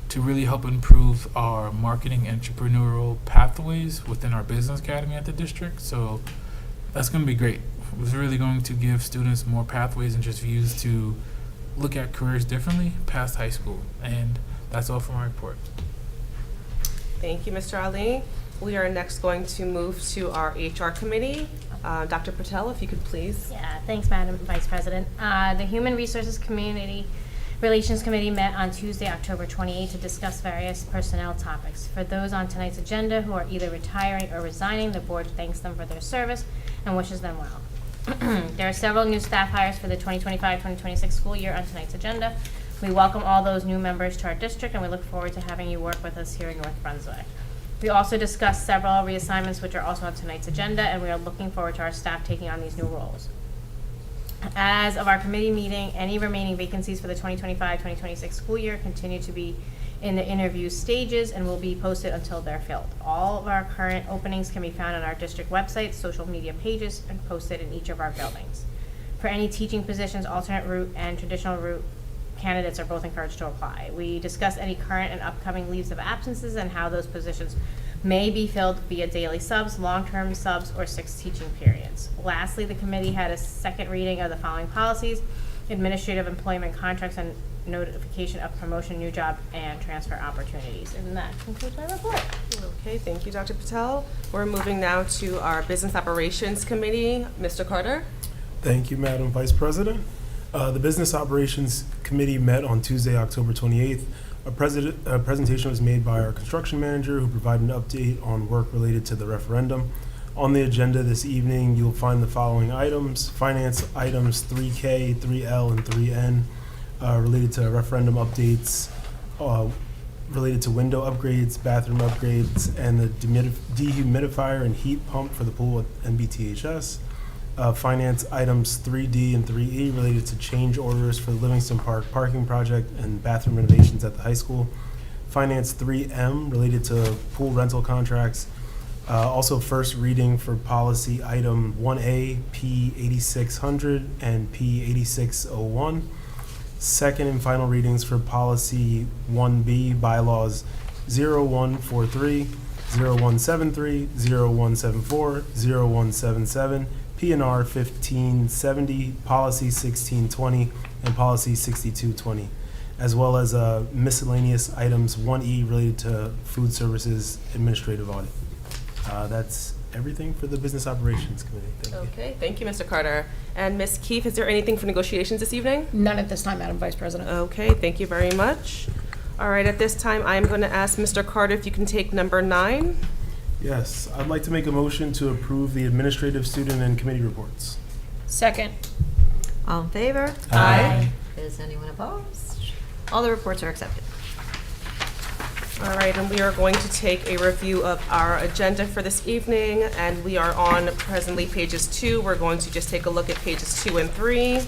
to really help improve our marketing entrepreneurial pathways within our business academy at the district. So that's going to be great. It's really going to give students more pathways and just views to look at careers differently past high school. And that's all for my report. Thank you, Mr. Ali. We are next going to move to our HR committee. Dr. Patel, if you could please. Yeah, thanks, Madam Vice President. The Human Resources Community Relations Committee met on Tuesday, October 28th to discuss various personnel topics. For those on tonight's agenda who are either retiring or resigning, the board thanks them for their service and wishes them well. There are several new staff hires for the 2025-2026 school year on tonight's agenda. We welcome all those new members to our district, and we look forward to having you work with us here in North Brunswick. We also discussed several reassignments which are also on tonight's agenda, and we are looking forward to our staff taking on these new roles. As of our committee meeting, any remaining vacancies for the 2025-2026 school year continue to be in the interview stages and will be posted until they're filled. All of our current openings can be found on our district website, social media pages, and posted in each of our buildings. For any teaching positions, alternate route and traditional route candidates are both encouraged to apply. We discussed any current and upcoming leaves of absences and how those positions may be filled via daily subs, long-term subs, or 6 teaching periods. Lastly, the committee had a second reading of the following policies: administrative employment contracts and notification of promotion, new job, and transfer opportunities. And that concludes my report. Okay, thank you, Dr. Patel. We're moving now to our Business Operations Committee. Mr. Carter. Thank you, Madam Vice President. The Business Operations Committee met on Tuesday, October 28th. A presentation was made by our construction manager, who provided an update on work related to the referendum. On the agenda this evening, you'll find the following items. Finance items 3K, 3L, and 3N related to referendum updates, related to window upgrades, bathroom upgrades, and the dehumidifier and heat pump for the pool at NBTHS. Finance items 3D and 3E related to change orders for the Livingston Park parking project and bathroom renovations at the high school. Finance 3M related to pool rental contracts. Also first reading for policy item 1A, P8600 and P8601. Second and final readings for policy 1B, bylaws 0143, 0173, 0174, 0177, P&R 1570, policy 1620, and policy 6220, as well as miscellaneous items 1E related to food services administrative audit. That's everything for the Business Operations Committee. Thank you. Okay, thank you, Mr. Carter. And Ms. Keefe, is there anything for negotiations this evening? None at this time, Madam Vice President. Okay, thank you very much. All right, at this time, I'm going to ask Mr. Carter if you can take number 9. Yes, I'd like to make a motion to approve the administrative, student, and committee reports. Second. All in favor? Aye. Is anyone opposed? All the reports are accepted. All right, and we are going to take a review of our agenda for this evening, and we are on presently pages 2. We're going to just take a look at pages 2 and 3.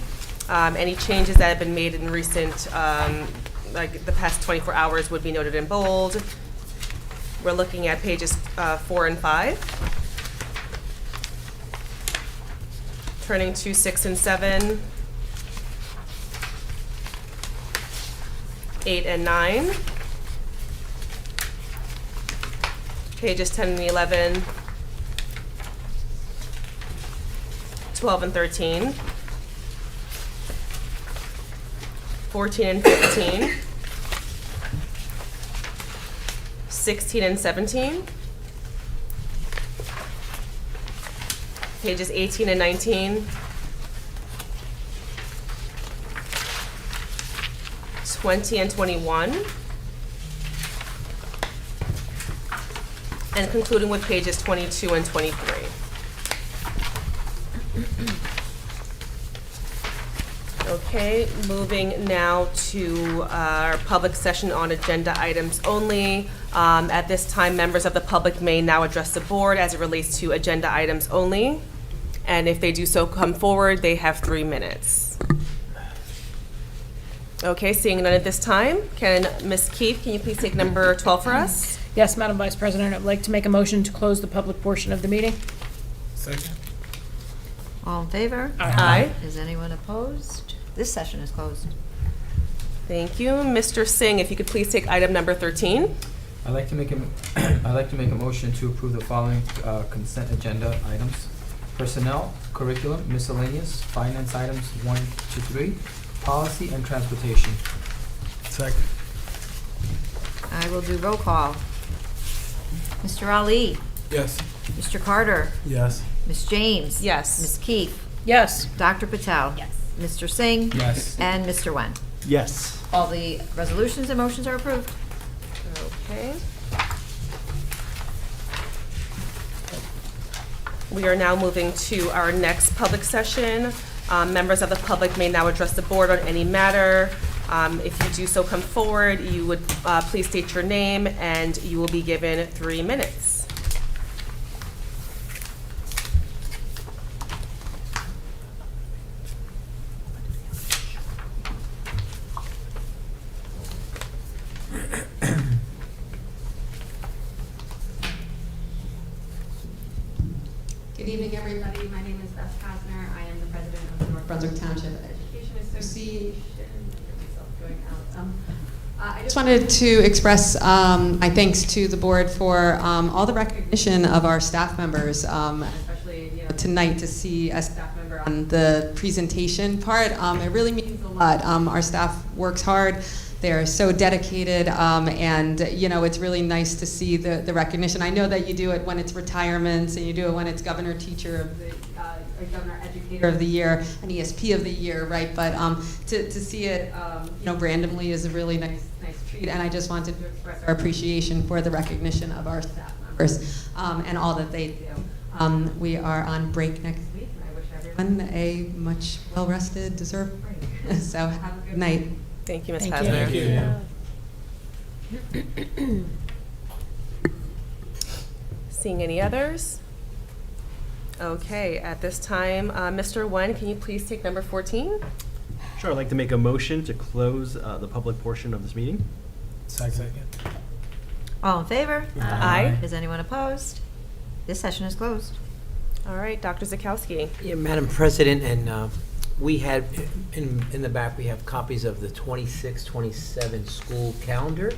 Any changes that have been made in recent, like the past 24 hours would be noted in bold. We're looking at pages 4 and 5. Turning to 6 and 7. 8 and 9. Pages 10 and 11, 12 and 13, 14 and 15, 16 and 17, pages 18 and 19, 20 and 21, and concluding with pages 22 and 23. Okay, moving now to our public session on agenda items only. At this time, members of the public may now address the board as it relates to agenda items only. And if they do so come forward, they have 3 minutes. Okay, seeing none at this time, Ms. Keefe, can you please take number 12 for us? Yes, Madam Vice President, I'd like to make a motion to close the public portion of the meeting. Second. All in favor? Aye. Is anyone opposed? This session is closed. Thank you. Mr. Singh, if you could please take item number 13. I'd like to make a motion to approve the following consent agenda items: personnel, curriculum, miscellaneous, finance items 1 to 3, policy, and transportation. Second. I will do roll call. Mr. Ali? Yes. Mr. Carter? Yes. Ms. James? Yes. Ms. Keefe? Yes. Dr. Patel? Yes. Mr. Singh? Yes. And Mr. Wen. Yes. All the resolutions and motions are approved. Okay. We are now moving to our next public session. Members of the public may now address the board on any matter. If you do so come forward, you would please state your name and you will be given 3 minutes. Good evening, everybody. My name is Beth Kosner. I am the president of the North Brunswick Township Education Association. I just wanted to express my thanks to the board for all the recognition of our staff members, especially tonight to see a staff member on the presentation part. It really means a lot. Our staff works hard. They're so dedicated, and it's really nice to see the recognition. I know that you do it when it's retirements, and you do it when it's Governor Teacher of the or Governor Educator of the Year and ESP of the Year, right? But to see it, randomly is a really nice treat. And I just wanted to express our appreciation for the recognition of our staff members and all that they do. We are on break next week, and I wish everyone a much well-rested, deserved break. So have a good night. Thank you, Ms. Thank Pasner. Thank you. Seeing any others? Okay, at this time, Mr. Wen, can you please take number 14? Sure, I'd like to make a motion to close the public portion of this meeting. Second. All in favor? Aye. Is anyone opposed? This session is closed. All right, Dr. Zakowski. Yeah, Madam President, and we had, in the back, we have copies of the 26-27 school calendar.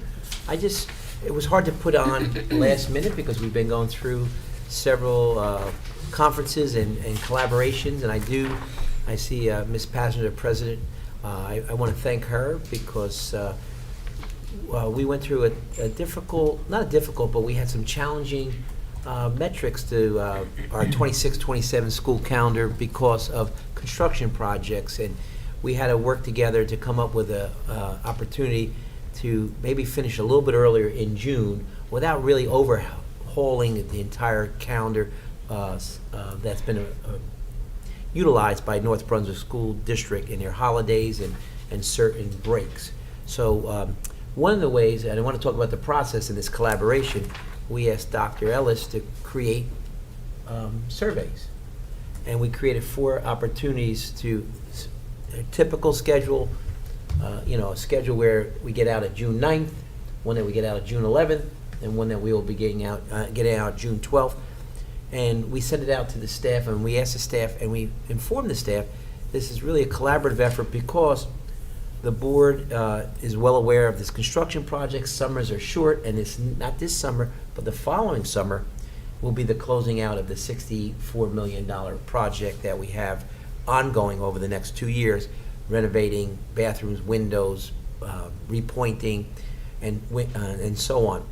It was hard to put on last minute because we've been going through several conferences and collaborations, and I see Ms. Pasner, the president. I want to thank her because we went through a difficult, not difficult, but we had some challenging metrics to our 26-27 school calendar because of construction projects, and we had to work together to come up with an opportunity to maybe finish a little bit earlier in June without really overhauling the entire calendar that's been utilized by North Brunswick School District in their holidays and certain breaks. So one of the ways, and I want to talk about the process in this collaboration, we asked Dr. Ellis to create surveys. And we created 4 opportunities to a typical schedule, a schedule where we get out at June 9th, one that we get out at June 11th, and one that we will be getting out June 12th. And we sent it out to the staff, and we asked the staff, and we informed the staff, this is really a collaborative effort because the board is well aware of this construction project. Summers are short, and it's not this summer, but the following summer will be the closing out of the $64 million project that we have ongoing over the next 2 years, renovating bathrooms, windows, repointing, and so on.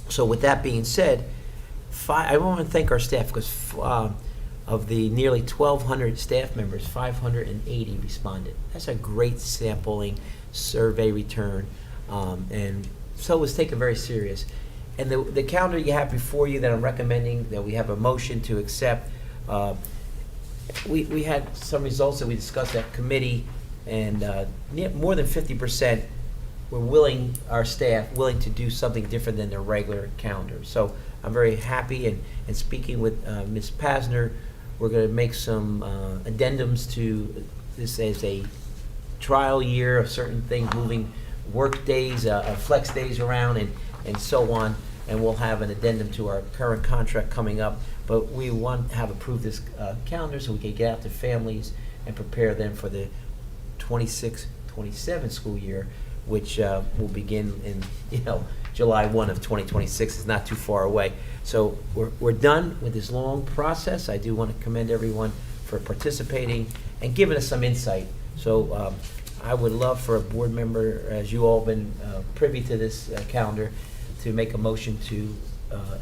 So with that being said, I want to thank our staff because of the nearly 1,200 staff members, 580 responded. That's a great sampling survey return, and so it was taken very serious. And the calendar you have before you that I'm recommending that we have a motion to accept, we had some results that we discussed at committee, and more than 50% were our staff willing to do something different than their regular calendar. So I'm very happy, and speaking with Ms. Pasner, we're going to make some addendums to this as a trial year of certain things, moving work days, flex days around, and so on. And we'll have an addendum to our current contract coming up. But we want to have approved this calendar so we can get out to families and prepare them for the 26-27 school year, which will begin in July 1 of 2026. Is not too far away. So we're done with this long process. I do want to commend everyone for participating and giving us some insight. So I would love for a board member, as you all been privy to this calendar, to make a motion to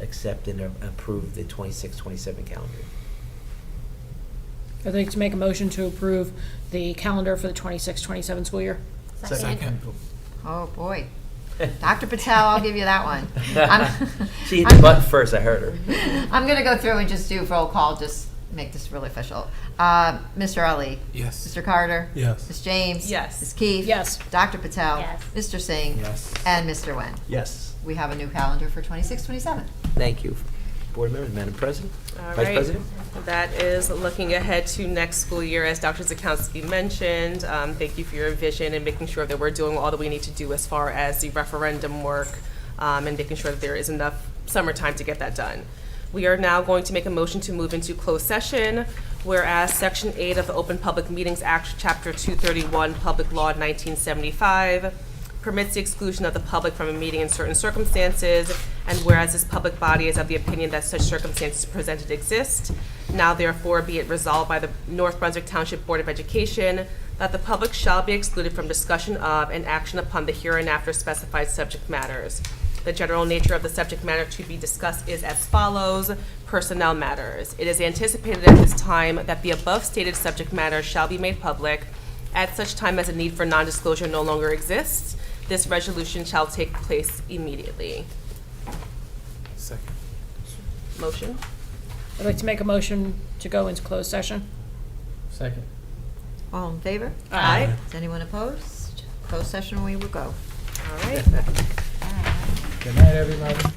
accept and approve the 26-27 calendar. I'd like to make a motion to approve the calendar for the 26-27 school year. Second. Oh, boy. Dr. Patel, I'll give you that one. She hit the button first, I heard her. I'm going to go through and just do roll call, just make this really official. Mr. Ali? Yes. Mr. Carter? Yes. Ms. James? Yes. Ms. Keefe? Yes. Dr. Patel? Yes. Mr. Singh? Yes. And Mr. Wen. Yes. We have a new calendar for 26-27. Thank you. Board members, Madam President, All Vice right. President. That is looking ahead to next school year, as Dr. Zakowski mentioned. Thank you for your vision and making sure that we're doing all that we need to do as far as the referendum work and making sure that there is enough summertime to get that done. We are now going to make a motion to move into closed session, whereas Section 8 of the Open Public Meetings Act, Chapter 231, Public Law 1975, permits the exclusion of the public from a meeting in certain circumstances, and whereas this public body is of the opinion that such circumstances presented exist, now therefore be it resolved by the North Brunswick Township Board of Education that the public shall be excluded from discussion of and action upon the hereinafter specified subject matters. The general nature of the subject matter to be discussed is as follows: personnel matters. It is anticipated at this time that the above stated subject matter shall be made public at such time as a need for non-disclosure no longer exists. This resolution shall take place immediately. Second. Motion? I'd like to make a motion to go into closed session. Second. All in favor? Aye. Is anyone opposed? Closed session we will go. All right. Good night, everybody.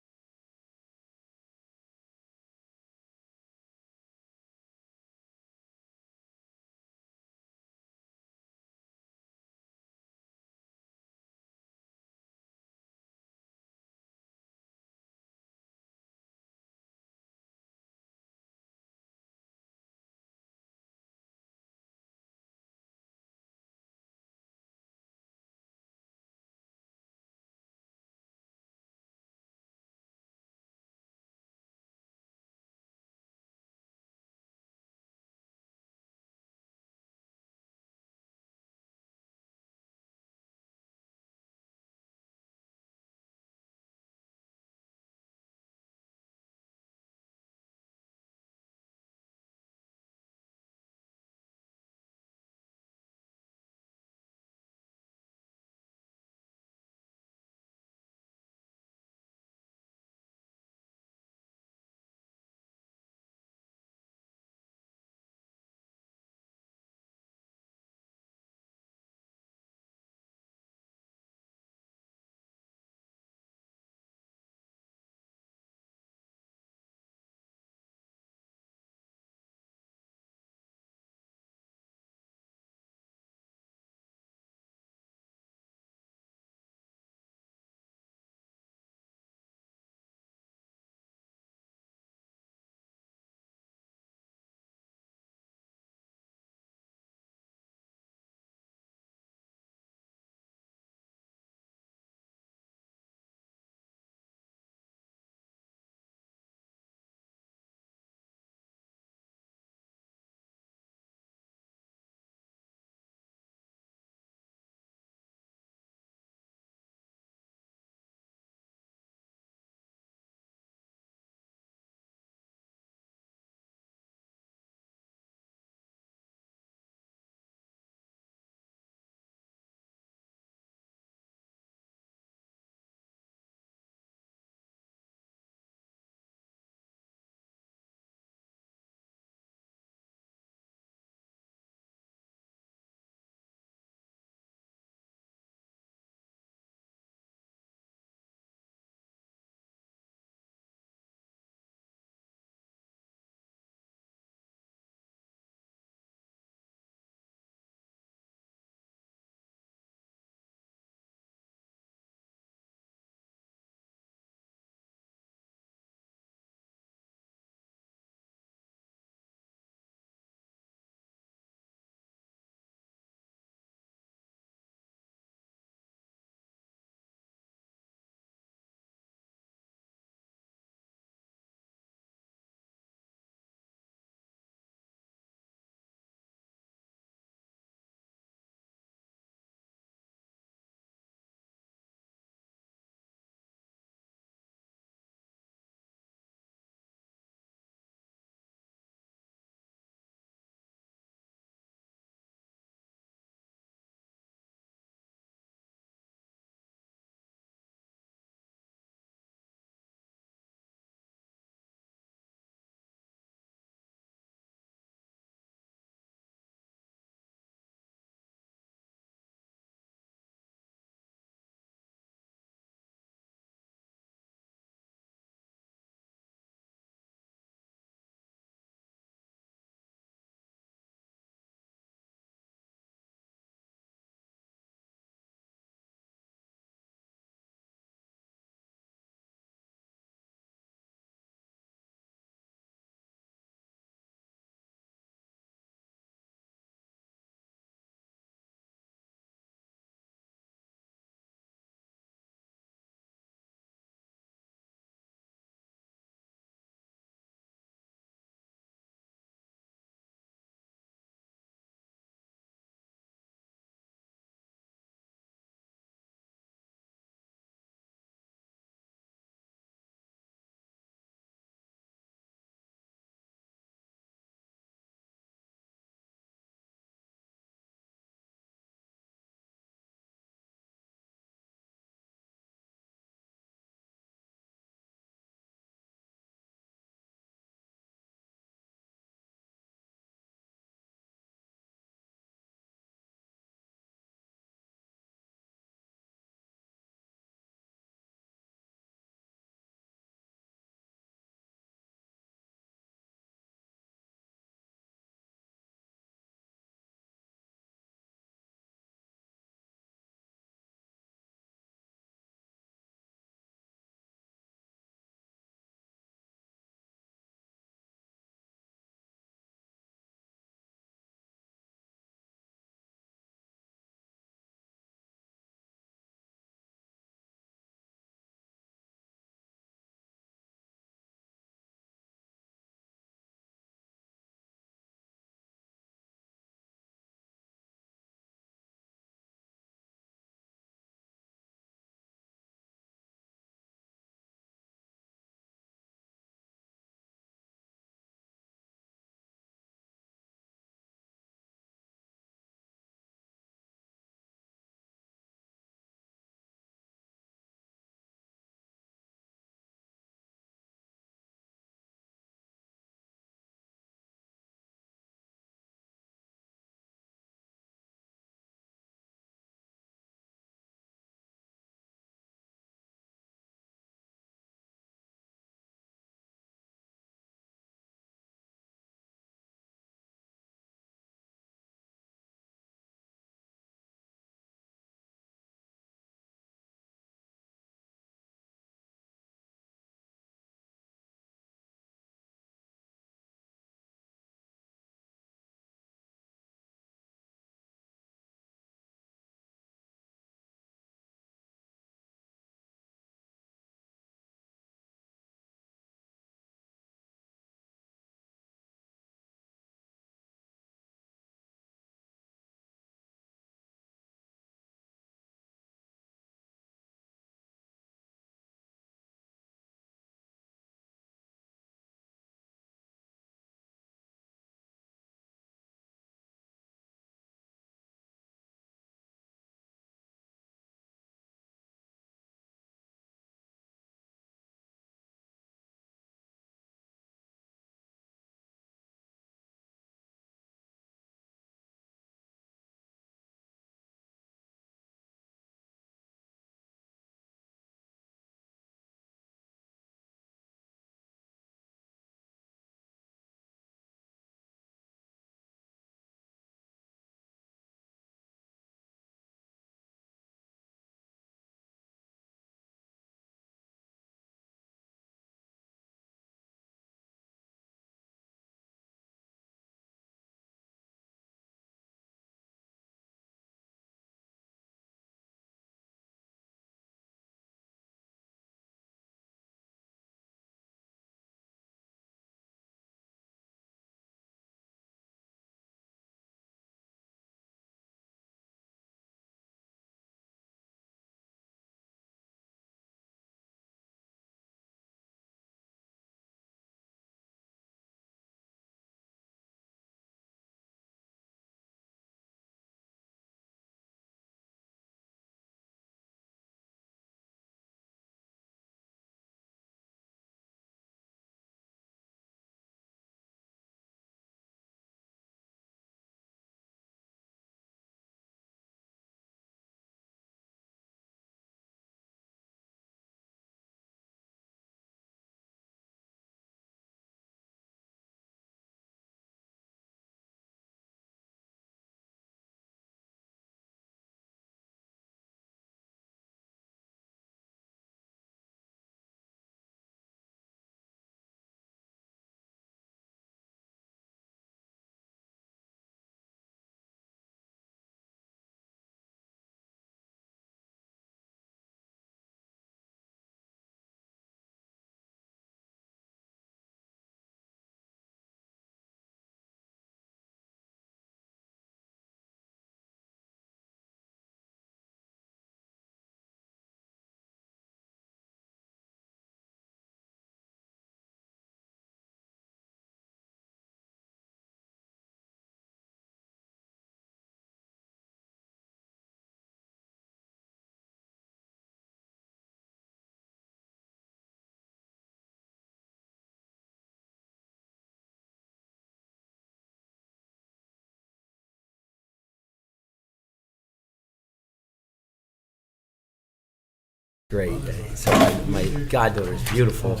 Great. So my goddaughter is beautiful.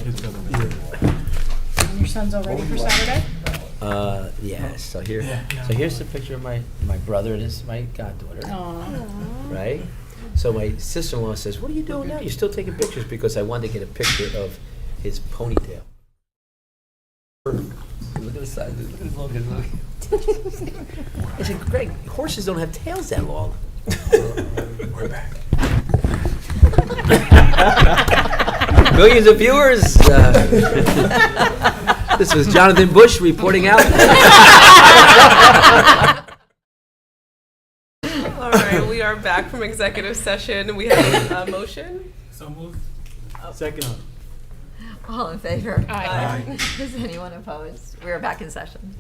And your son's all ready for Saturday? Yes. So here's the picture of my brother, and this is my goddaughter. Right? So my sister-in-law says, "What are you doing now? You're still taking pictures?" Because I wanted to get a picture of his ponytail. Look at the size. Look at his look. I said, "Greg, horses don't have tails that long." We're back. Millions of viewers. This was Jonathan Bush reporting out. All right, we are back from executive session. We have a motion. So moved. Second. All in favor? Aye. Is anyone opposed? We're back in session.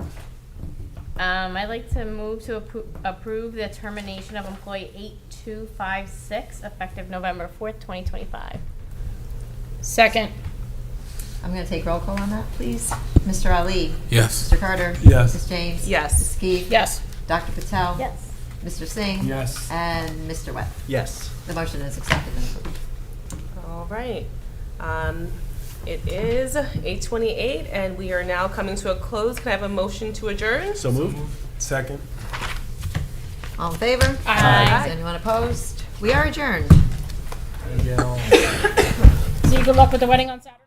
I'd like to move to approve the termination of employee 8256 effective November 4th, 2025. Second. I'm going to take roll call on that, please. Mr. Ali? Yes. Mr. Carter? Yes. Ms. James? Yes. Ms. Skeet? Yes. Dr. Patel? Yes. Mr. Singh? Yes. And Mr. Webb? Yes. The motion is accepted and approved. All right. It is 8:28, and we are now coming to a close. Can I have a motion to adjourn? So moved. Second. All in favor? Aye. Is anyone opposed? We are adjourned. See you. Good luck with the wedding on Saturday.